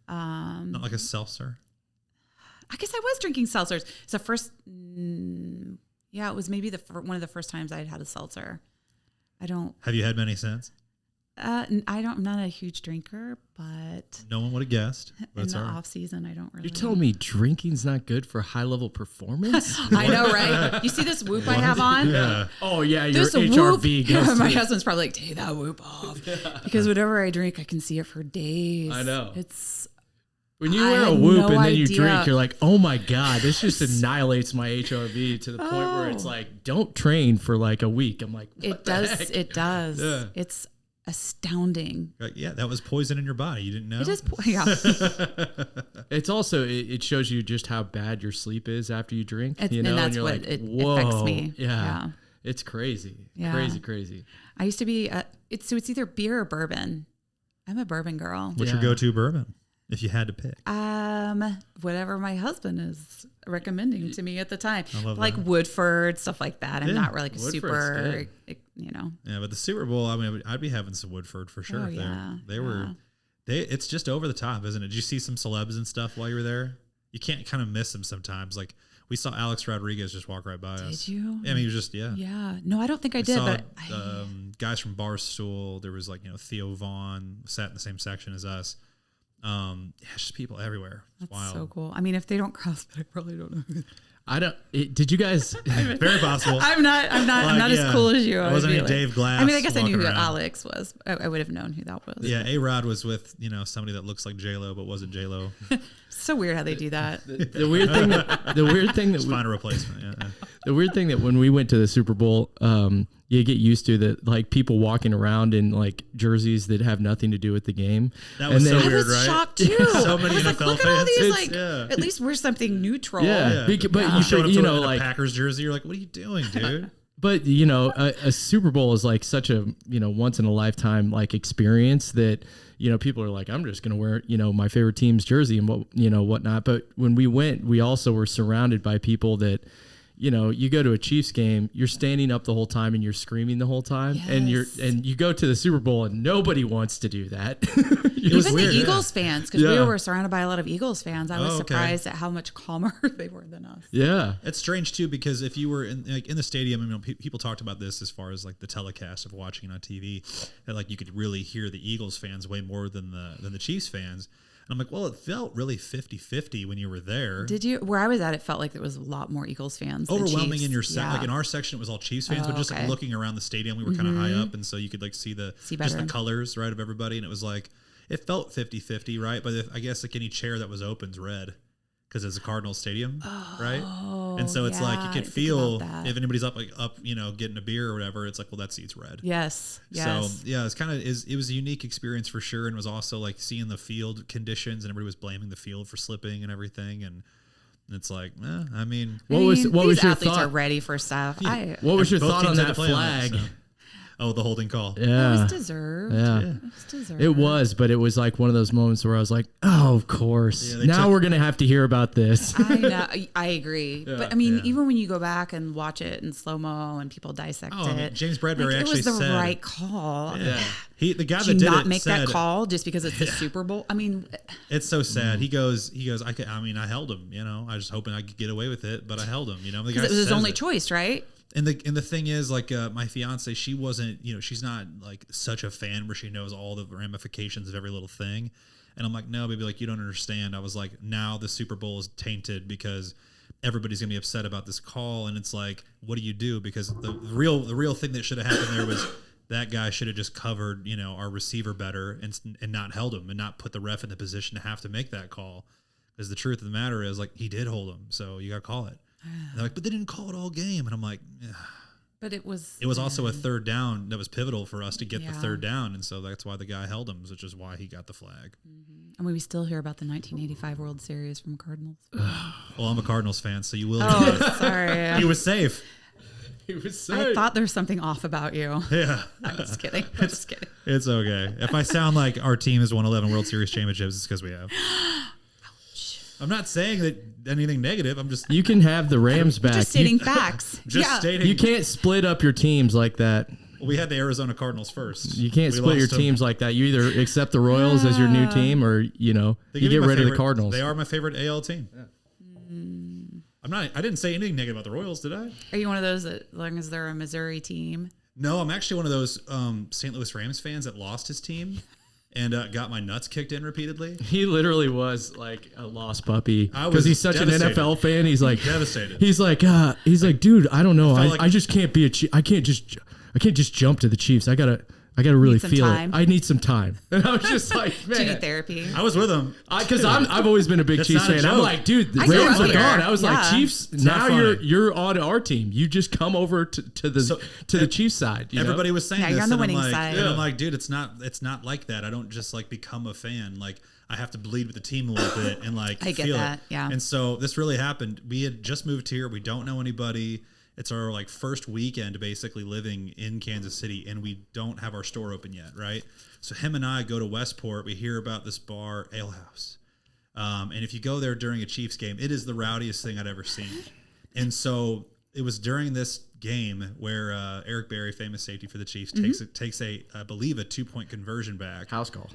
Not like a seltzer. I guess I was drinking seltzers. It's the first. Yeah, it was maybe one of the first times I'd had a seltzer. I don't. Have you had many since? I'm not a huge drinker, but No one would have guessed. But in it's the all right. off season, I don't really. You're telling me drinking's not good for high level performance? I know, right? You see this whoop I have on? Yeah. Oh yeah, your There's a HRV whoop. goes My to- husband's probably like, take that whoop off. Because whatever I drink, I can see it for days. I know. It's When you I wear a had whoop no and then you idea. drink, you're like, oh my God, this just annihilates my HRV to the point where it's like, don't train for like a week. I'm like, what it the does. heck? It does. Yeah. It's astounding. Yeah, that was poison in your body. You didn't know? It is, yeah. It's also it shows you just how bad your sleep is after you drink. It's, You know, and that's you're what like, it whoa, affects me. Yeah, it's crazy. Yeah. Crazy. I used to be, it's either beer or bourbon. I'm a bourbon girl. What's your go-to bourbon if you had to pick? Whatever my husband is recommending to me at the time, I love like that. Woodford, stuff like that. I'm Yeah. not really like a Woodford's super, good. you know. Yeah, but the Super Bowl, I mean, I'd be having some Woodford for sure. Oh, if yeah. They were, it's just over the top, isn't it? Did you see some celebs and stuff while you were there? You can't kind of miss them sometimes. Like we saw Alex Rodriguez just walk right by us. Did you? Yeah, I mean, he was just, yeah. Yeah. No, I don't think I did, saw, but guys from Barstool. There was like, Theo Vaughn sat in the same section as us. Yeah, just people everywhere. It's that's wild. so cool. I mean, if they don't CrossFit, I probably don't know. I don't. Did you guys? Very possible. I'm not as cool as you. It wasn't any like, Dave Glass. I mean, I guess I knew who walking around. Alex was. I would have known who that was. Yeah, A-Rod was with, somebody that looks like J-Lo but wasn't J-Lo. So weird how they do that. The weird thing that Just find a replacement. Yeah. the weird thing that when we went to the Super Bowl, you get used to that, like people walking around in like jerseys that have nothing to do with the game. That was And so then- I weird, was right? shocked too. So many I was like, NFL look at all fans. these, It's- like, yeah. at least wear something neutral. Yeah, Yeah. but You you showed up should, to a like, Packers jersey. You're like, what are you doing, dude? but a Super Bowl is like such a once in a lifetime like experience that people are like, I'm just gonna wear my favorite team's jersey and whatnot. But when we went, we also were surrounded by people that. You go to a Chiefs game, you're standing up the whole time and you're screaming the whole time, and Yes. you go to the Super Bowl and nobody wants to do that. Even weird, the yeah. Eagles fans, because we Yeah. were surrounded by a lot of Eagles fans. I was Oh, okay. surprised at how much calmer they were than us. Yeah. It's strange too because if you were in the stadium, people talked about this as far as like the telecast of watching on TV, that like you could really hear the Eagles fans way more than the Chiefs fans. And I'm like, well, it felt really 50-50 when you were there. Did you? Where I was at, it felt like there was a lot more Eagles fans. than Overwhelming Chiefs. in your Yeah. like in our section it was all Chiefs fans, but just like okay. looking around the stadium, we were kind of high up, and so you could like see just the better. colors right of everybody, and it was like it felt 50-50, right? But I guess like any chair that was open's red because it's a Cardinals stadium, right? And so it's yeah, like I you didn't could think feel about that. if anybody's up getting a beer or whatever, it's like, well, that seat's red. Yes. So yeah, it was a unique experience for sure, and it was also like seeing the field conditions, and everybody was blaming the field for slipping and everything, and it's like, I mean, What was these your athletes thought? are ready for stuff. What was your both thought on teams had that to play flag? so. Oh, the holding call. It Yeah. was deserved. Yeah. It was deserved. It was, but it was like one of those moments where I was like, "Oh, of course. Yeah, they now took- we're gonna have to hear about this." I know. I agree. But I mean, Yeah. even when you go back and watch it in slow mo and people dissect Oh, I mean, it, James Bradbury like, actually it was the said, right call. Yeah, the guy Did that you did not it make said, that call just because it's the Super Bowl? I mean, It's so sad. He goes. I held him. I was hoping I could get away with it, but I held him. The guy because it was his says only it. choice, right? And the thing is, like, my fiance, she wasn't, she's not like such a fan where she knows all the ramifications of every little thing. And I'm like, no, baby, like, you don't understand. I was like, now the Super Bowl is tainted because everybody's gonna be upset about this call. And it's like, what do you do? Because the real thing that should have happened there was that guy should have just covered, our receiver better and not held him and not put the ref in the position to have to make that call. Because the truth of the matter is, like, he did hold him, so you got to call it. And they're like, but they didn't call it all game. And I'm like, But it was also a third down that was pipital for us to get the Yeah. third down. And so that's why the guy held him, which is why he got the flag. I mean, we still hear about the 1985 World Series from Cardinals. Well, I'm a Cardinals fan, so you will. Oh, sorry. He was safe. He was I thought there's something off about you. Yeah. I'm just kidding. I'm just kidding. It's okay. If I sound like our team has won 11 World Series championships, it's because we have. I'm not saying that anything negative. I'm just You can have the Rams back. Just stating facts. just stating. You can't split up your teams like that. We had the Arizona Cardinals first. You can't We split your lost them. teams like that. You either accept the Royals as your new team, or They you give me get my rid of the favorite- Cardinals. They are my favorite AL team. I didn't say anything negative about the Royals, did I? Are you one of those that, as long as they're a Missouri team? No, I'm actually one of those St. Louis Rams fans that lost his team and got my nuts kicked in repeatedly. He literally was like a lost puppy I was because he's such devastated. an NFL fan. He's like Devastated. He's like, dude, I don't know. felt like- I just can't be I can't just jump to the Chiefs. I gotta I got to really Need some feel time. it. I need some time. And I was just like, Do you need man. therapy? I was with him. Because I've always been a big That's Chiefs not a fan. I'm joke. like, dude, the I grew Rams up are here. gone. I was like, Yeah. Chiefs. It's Now not funny. you're on our team. You just come over to the Chiefs side. You Everybody know? was saying Yeah, this, you're on the and I'm winning like, side. and I'm Yeah. like, dude, it's not like that. I don't just like become a fan. Like I have to bleed with the team a little bit and like I get feel that, it. yeah. And so this really happened. We had just moved here. We don't know anybody. It's our like first weekend basically living in Kansas City, and we don't have our store open yet, right? So him and I go to Westport. We hear about this bar, Ale House. And if you go there during a Chiefs game, it is the rowdiest thing I'd ever seen. And so it was during this game where Eric Berry, famous safety for the Chiefs, takes a I believe a 2-point conversion back House call.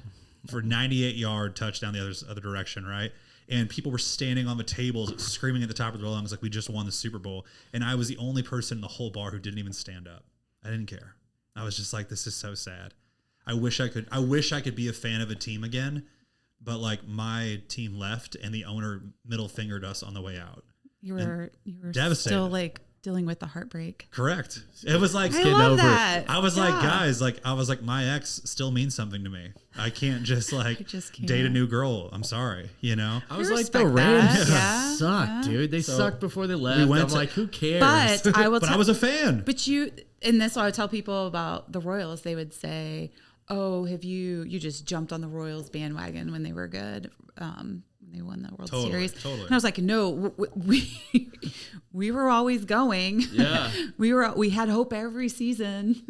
for 98-yard touchdown the other direction, right? And people were standing on the tables screaming at the top of their lungs like we just won the Super Bowl. And I was the only person in the whole bar who didn't even stand up. I didn't care. I was just like, this is so sad. I wish I could be a fan of a team again, but like my team left and the owner middle fingered us on the way out. You were devastated. still like dealing with the heartbreak. Correct. It was like I getting love over it. that. I was like, Yeah. guys, my ex still means something to me. I can't just like just can't. date a new girl. I'm sorry, you know? I was I like, the respect Rams that. Yeah, suck, yeah. dude. They So, sucked before they left. went I'm to- like, who cares? But I will But tell I was a fan. But you, and this, I would tell people about the Royals. They would say, "Oh, have you just jumped on the Royals bandwagon when they were good, when they won the World Totally, Series?" totally. And I was like, "No, we were always going. Yeah. we had hope every season."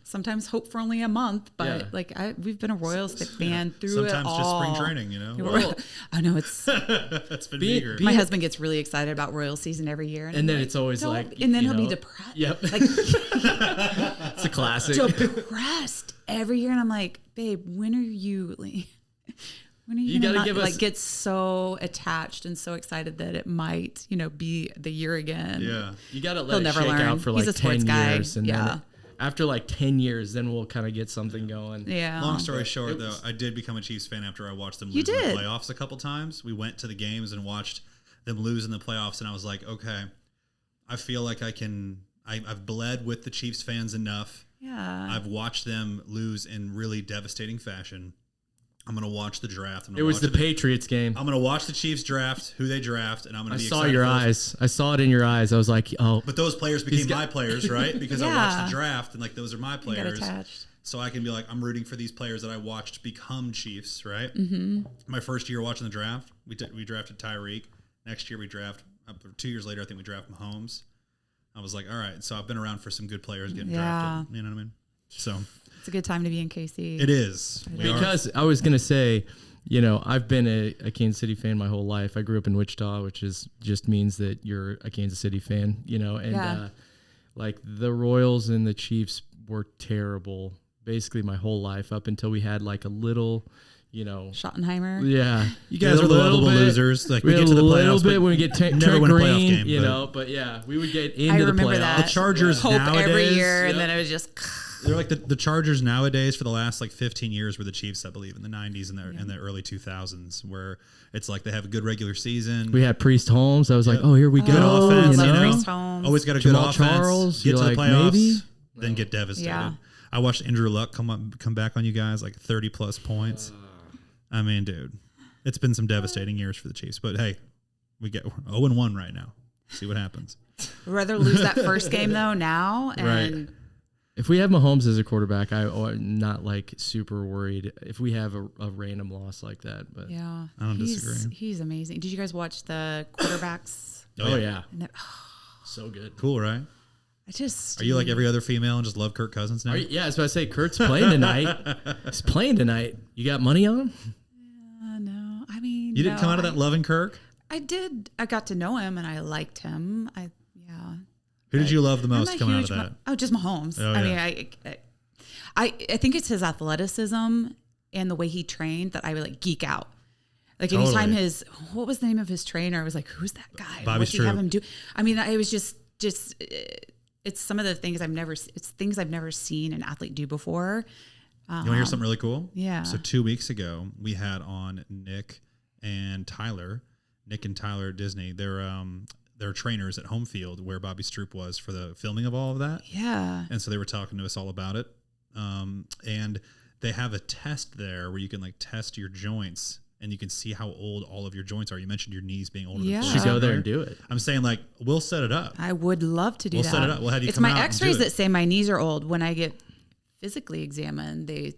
Sometimes hope for only a month, but Yeah. like we've been a Royals fan through Sometimes it all. just spring training, you know? Well, I know it's. That's been Be- meager. be- My husband gets really excited about Royal season every year, And I'm then like, it's always "Don't," like, and then you he'll be know, depressed. Yep. Like It's a classic. depressed every year, and I'm like, babe, when are you when are you, You gonna gotta not, give us- like get so attached and so excited that it might be the year again? Yeah. You got to He'll let it never shake learn. out for He's like a sports 10 guy. years. And Yeah. then after like 10 years, then we'll kind of get something going. Yeah. Long story short, though, I did become a Chiefs fan after I watched them lose in did. the playoffs a couple times. We went to the games and watched them lose in the playoffs, and I was like, okay, I feel like I've bled with the Chiefs fans enough. Yeah. I've watched them lose in really devastating fashion. I'm going to watch the draft. It was the Patriots game. I'm going to watch the Chiefs draft, who they draft, and I'm going I to be saw excited your for those- eyes. I saw it in your eyes. I was like, oh, But those players became got- my players, right? Because I watched Yeah. the draft, and like those are my You got players. attached. So I can be like, I'm rooting for these players that I watched become Chiefs, right? Mm-hmm. My first year watching the draft, we drafted Tyreek. Next year we draft, 2 years later, I think we draft Mahomes. I was like, all right. So I've been around for some good players getting drafted. You know what I mean? So It's a good time to be in KC. it is. We are. because I was going to say, I've been a Kansas City fan my whole life. I grew up in Wichita, which just means that you're a Kansas City fan, and Yeah. like the Royals and the Chiefs were terrible basically my whole life up until we had like a little, Schottenheimer. yeah. You guys are the lovable losers. Like we had get to the a little playoffs, bit but when we get never Trent win a playoff Green, game, but yeah, we would get into I the remember playoffs. that. The Chargers Hope nowadays, every year, Yep. and then it was just. they're like the Chargers nowadays for the last like 15 years were the Chiefs, I believe, in the 90s and the early 2000s, where it's like they have a good regular season. We had Priest Holmes. I was like, Yep. oh, here we Good go. offense, love you know? Priest Holmes. Always got a Jamal good offense. Charles, Get to you're the like, playoffs, maybe? then get devastated. Yeah. I watched Andrew Luck come back on you guys like 30 plus points. I mean, dude, it's been some devastating years for the Chiefs. But hey, we're 0-1 right now. See what happens. I'd rather lose that first game though now and Right. If we have Mahomes as a quarterback, I'm not like super worried if we have a random loss like that. But yeah, I don't disagree. He's amazing. Did you guys watch the quarterbacks? oh yeah, And it- so good. Cool, right? I just Are you like every other female and just love Kirk Cousins now? Yeah, I was about to say Kurt's playing tonight. He's playing tonight. You got money on him? no. I mean, You didn't no, come out of that loving Kirk? I did. I got to know him and I liked him. Who did you love the I'm most a coming out of huge that? just Mahomes. Oh, I yeah. mean, I think it's his athleticism and the way he trained that I would like geek out. Like anytime Totally. what was the name of his trainer? I was like, who's that guy? Bobby What's he have Stroop. him do? I mean, I was just it's some of the things it's things I've never seen an athlete do before. You want to hear something really cool? Yeah. So 2 weeks ago, we had on Nick and Tyler Disney. They're trainers at home field where Bobby Stroop was for the filming of all of that. Yeah. And so they were talking to us all about it. and they have a test there where you can like test your joints and you can see how old all of your joints are. You mentioned your knees being older. Yeah. Than Should go there and do it. I'm saying like we'll set it up. I would love to do We'll that. set it up. We'll have you it's come out my and X-rays do it. that say my knees are old. When I get physically examined, they're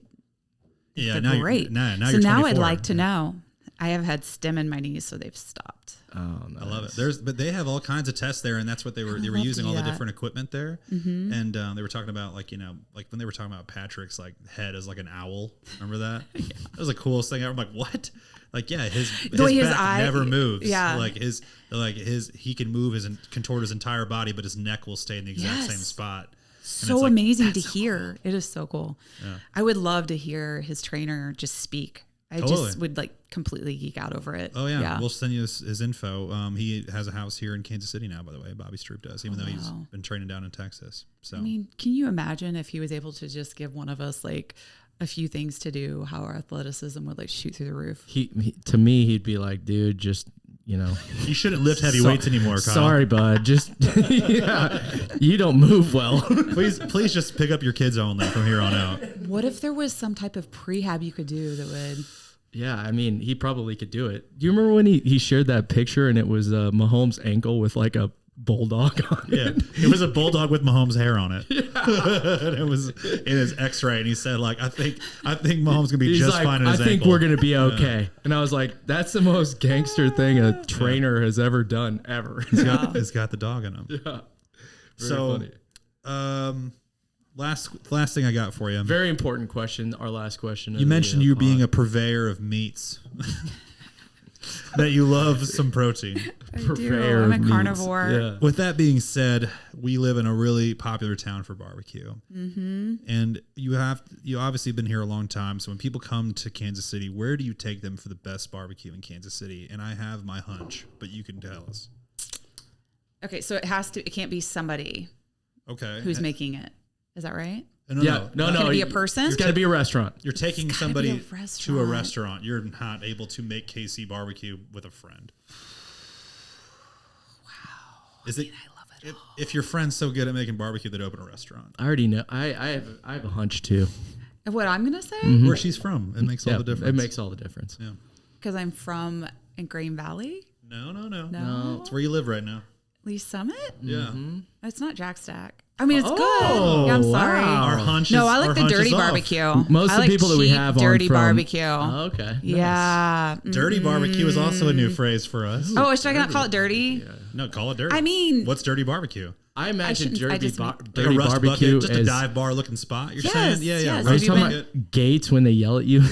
now great. Now so you're now 24. I'd like to know. I have had stem in my knees, so they've stopped. Oh, nice. I love it. But they have all kinds of tests there, and that's what they were love using to all do the that. different equipment there. Mm-hmm. And they were talking about like when they were talking about Patrick's like head as like an owl. Remember that? That was the coolest thing ever. I'm like, what? Like his back eye never moves. Yeah. Like his he can move contort his entire body, but his neck will stay in the exact same spot. So like, amazing to hear. Cool. It is so cool. Yeah. I would love to hear his trainer just speak. I just would like completely geek out over it. Oh yeah. We'll send you his info. He has a house here in Kansas City now, by the way. Bobby Stroop does, even though he's been training down in Texas. So I mean, can you imagine if he was able to just give one of us like a few things to do, how our athleticism would like shoot through the roof? He to me, he'd be like, dude, just you shouldn't lift heavy weights anymore, Kyle. Sorry, bud. Just you don't move well. please just pick up your kids only from here on out. What if there was some type of prehab you could do that would? Yeah, I mean, he probably could do it. Do you remember when he shared that picture and it was Mahomes' ankle with like a bulldog on it? Yeah, it was a bulldog with Mahomes' hair on it. Yeah. And it was in his X-ray, and he said, like, I think Mahomes gonna be He's just like, fine in his I think ankle. we're gonna be okay. Yeah. And I was like, that's the most gangster thing a trainer has ever done ever. He's got the dog in him. Yeah. Very funny. Last thing I got for you. Very important question. Our last question. You mentioned you being a purveyor of meats. That you love some protean. I do. I'm a carnivore. Yeah. With that being said, we live in a really popular town for barbecue. Mm-hmm. And you obviously been here a long time. So when people come to Kansas City, where do you take them for the best barbecue in Kansas City? And I have my hunch, but you can tell us. Okay, so it can't be somebody who's making it. Is that right? No. Can it be a person? It's got to be a restaurant. You're taking somebody to a restaurant. restaurant. You're not able to make KC barbecue with a friend. Wow. Is it? I love it. If your friend's so good at making barbecue, they'd open a restaurant. I already know. I have a hunch too. What I'm gonna say? Mm-hmm. Where she's from, it makes all the difference. It makes all the difference. Yeah. Because I'm from Green Valley. No. It's where you live right now. Lee Summit. Yeah. It's not Jack Stack. I mean, it's good. Yeah, I'm sorry. wow. Our hunch. No, I like our the hunch dirty is off. barbecue. Most I of the like people that we cheap, have dirty on from, barbecue. Oh, okay. Yeah. Nice. Dirty barbecue is also a new phrase for us. Oh, should I not call it dirty? Yeah. No, call it dirty. I mean, what's dirty barbecue? I imagine dirty Like a dirty rust barbecue bucket, just a dive bar looking spot. You're saying, yeah. yes. Are Have you you talking about gates when they yell at you?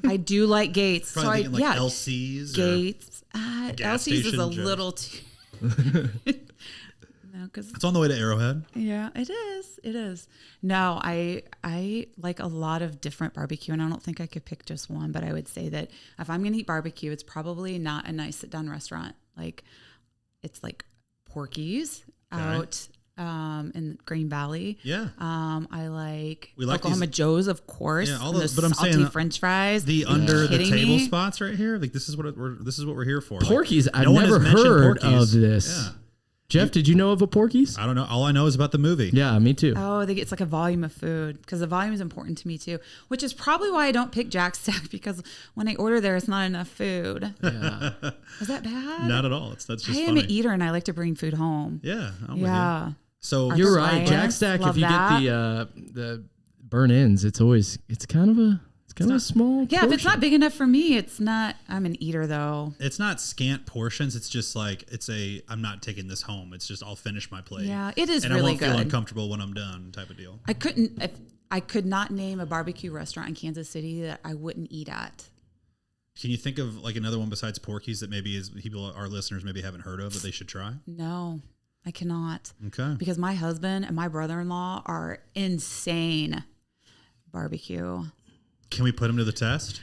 I do like Gates. Probably so thinking like LC's. Gates. gas LC's is a station, little too. No, because It's on the way to Arrowhead. yeah, it is. It is. No, I like a lot of different barbecue, and I don't think I could pick just one. But I would say that if I'm gonna eat barbecue, it's probably not a nice sit down restaurant. Like it's like Porky's out in Green Valley. Yeah. I like We like Oklahoma Joe's, of course. Yeah, all and those. the But I'm salty saying French fries. the Are you under the kidding table me? spots right here. Like this is what we're here for. Porky's. Like, I've no one never has mentioned heard Porky's. of this. Yeah. Jeff, did you know of a Porky's? I don't know. All I know is about the movie. Yeah, me too. Oh, it's like a volume of food because the volume is important to me too, which is probably why I don't pick Jack Stack because when I order there, it's not enough food. Yeah. Is that bad? Not at all. That's just I am funny. an eater and I like to bring food home. Yeah. I'm with you. Yeah. So You're Arthur right. Jack Bryant, Stack, love if you that. get the burn ins, it's kind of a small Yeah, if it's portion. not big enough for me, it's not. I'm an eater though. it's not scant portions. It's just like I'm not taking this home. It's just I'll finish my plate. Yeah, it is and really I won't feel good. uncomfortable when I'm done, type of deal. I could not name a barbecue restaurant in Kansas City that I wouldn't eat at. Can you think of like another one besides Porky's that maybe our listeners maybe haven't heard of that they should try? No, I cannot. Okay. Because my husband and my brother-in-law are insane barbecue. Can we put them to the test?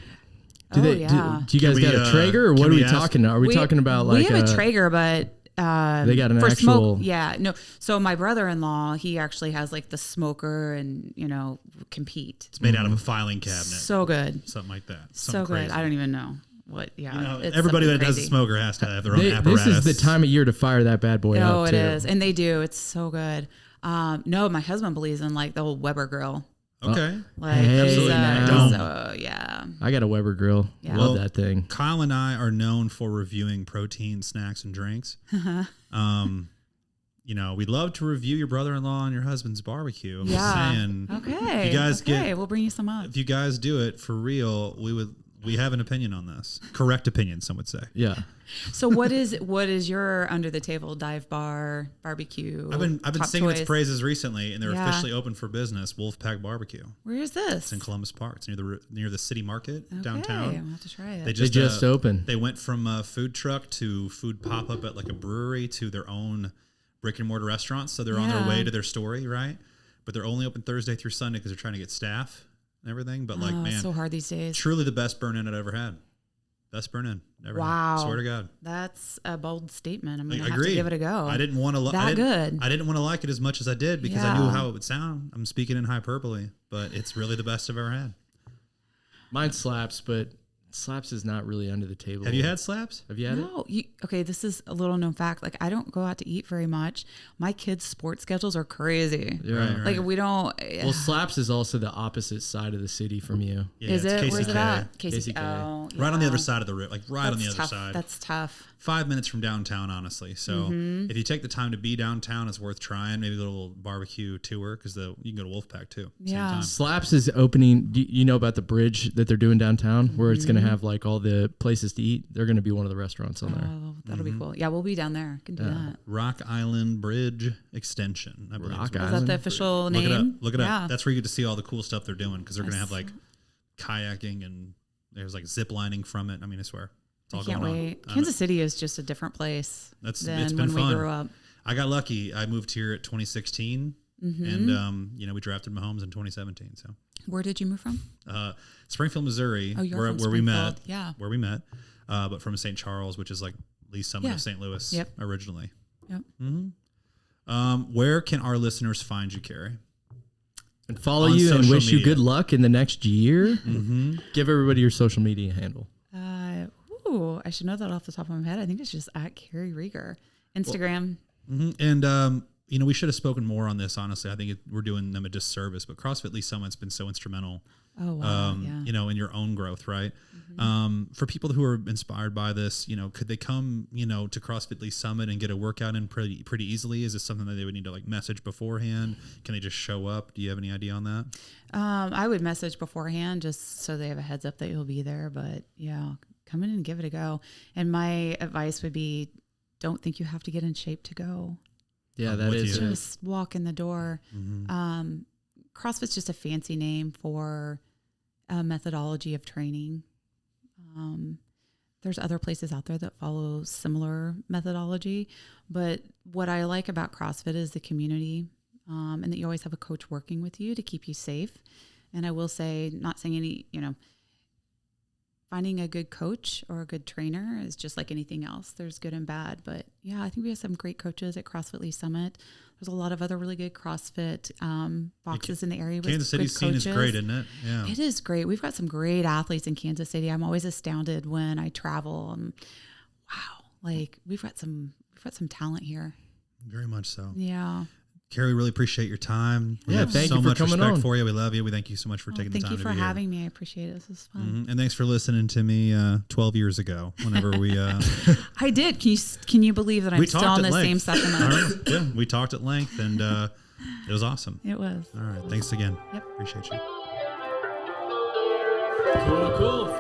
Do you guys we, got a Traeger or what can are we we ask- talking? Are we talking about like we have a Traeger, but they got an for actual smoke? Yeah, no. So my brother-in-law, he actually has like the smoker, and compete. It's made out of a filing cabinet, So good, something like that. so Something good. crazy. I don't even know what. Yeah, it's everybody that something does a crazy. smoker has to have their own this apparatus. is the time of year to fire that bad boy up. Oh, it too. is, and they do. It's so good. No, my husband believes in like the old Weber grill. Okay. Like, Hey, absolutely. now. so, yeah. I got a Weber grill. Yeah. Love Well, that thing. Kyle and I are known for reviewing protein snacks and drinks. You know, we'd love to review your brother-in-law and your husband's barbecue. I'm just Yeah. saying, Okay. If you guys we'll bring you some up. if you guys do it for real, we have an opinion on this. Correct opinion, some would say. Yeah. So what is your under the table dive bar barbecue? I've been top singing its choice? praises recently, and they're Yeah. officially open for business. Wolfpack Barbecue. Where is this? It's in Columbus Park. It's near the city market Okay, downtown. I'll have to try it. They They just opened. They went from a food truck to food pop up at like a brewery to their own brick and mortar restaurants. So they're on their way to their story, right? But they're only open Thursday through Sunday because they're trying to get staff and everything. But like, man, it's so hard these days. truly the best burn in I've ever had. Best burn in ever. Wow. Had. Swear to God. That's a bold statement. I'm I gonna have agree. to give it a go. I didn't want to good. I didn't want to like it as much as I did because I knew Yeah. how it would sound. I'm speaking in hyperbole, but it's really the best I've ever had. Mine slaps, but slaps is not really under the table. Have you had slaps? Have you had it? No, okay. This is a little known fact. Like, I don't go out to eat very much. My kids' sports schedules are crazy. Yeah. Right, right. Like, we don't. Well, slaps is also the opposite side of the city from you. Yeah, is it's it? Where's it KCK. at? KCK. Oh, Right on the yeah. other side of the river, like right on the That's other tough. side. That's tough. 5 minutes from downtown, honestly. So if you take the time to be downtown, it's worth trying. Maybe a little barbecue tour because you can go to Wolfpack too. Same Yeah. time. Slaps is opening. Do you know about the bridge that they're doing downtown where it's going to have like all the places to eat? They're going to be one of the restaurants on there. Oh, that'll be cool. Yeah, we'll be down there. Can do that. Rock Island Bridge Extension. I believe Rock is what it Is that Island? the official is. Look it up. name? Look it Yeah. up. That's where you get to see all the cool stuff they're doing because they're going to have Nice. like kayaking and there's like zip lining from it. I mean, I swear. It's all I can't going wait. on. Kansas City is just a different place It's than been when we fun. grew up. I got lucky. I moved here at 2016 and you know, we drafted Mahomes in 2017. So Where did you move from? Springfield, Missouri, Oh, you're where from we met. Springfield. Yeah. Where we met. But from St. Charles, which is like Lee's Summit Yeah. of St. Louis Yep. originally. Yep. Where can our listeners find you, Carrie? And follow On you and social wish you media. good luck in the next year. Give everybody your social media handle. I should know that off the top of my head. I think it's just at Carrie Rieger. Instagram. And, you know, we should have spoken more on this, honestly. I think we're doing them a disservice, but CrossFit Lee Summit's been so instrumental, Oh, wow. Yeah. you know, in your own growth, right? For people who are inspired by this, you know, could they come, you know, to CrossFit Lee Summit and get a workout in pretty easily? Is this something that they would need to like message beforehand? Can they just show up? Do you have any idea on that? I would message beforehand just so they have a heads up that you'll be there. But yeah, come in and give it a go. And my advice would be, don't think you have to get in shape to go. Yeah, I'm that with is you. it. Just walk in the door. CrossFit's just a fancy name for a methodology of training. There's other places out there that follow similar methodology, but what I like about CrossFit is the community, and that you always have a coach working with you to keep you safe. And I will say, not saying any, you know, finding a good coach or a good trainer is just like anything else. There's good and bad, but yeah, I think we have some great coaches at CrossFit Lee Summit. There's a lot of other really good CrossFit boxes in the area. With Kansas City's good scene is coaches. great, isn't it? Yeah. It is great. We've got some great athletes in Kansas City. I'm always astounded when I travel. Wow, like we've got some talent here. Very much so. Yeah. Carrie, really appreciate your time. We Yeah, have thank so you for much coming respect on. for you. We love you. We thank you so much for taking the Thank time you to for be here. having me. I appreciate it. This was fun. And thanks for listening to me 12 years ago whenever we I did. Can you believe that I'm we still talked on at the same length. supplement? Yeah, we talked at length and it was awesome. It was. All right. Thanks again. Yep. Appreciate you. Cool.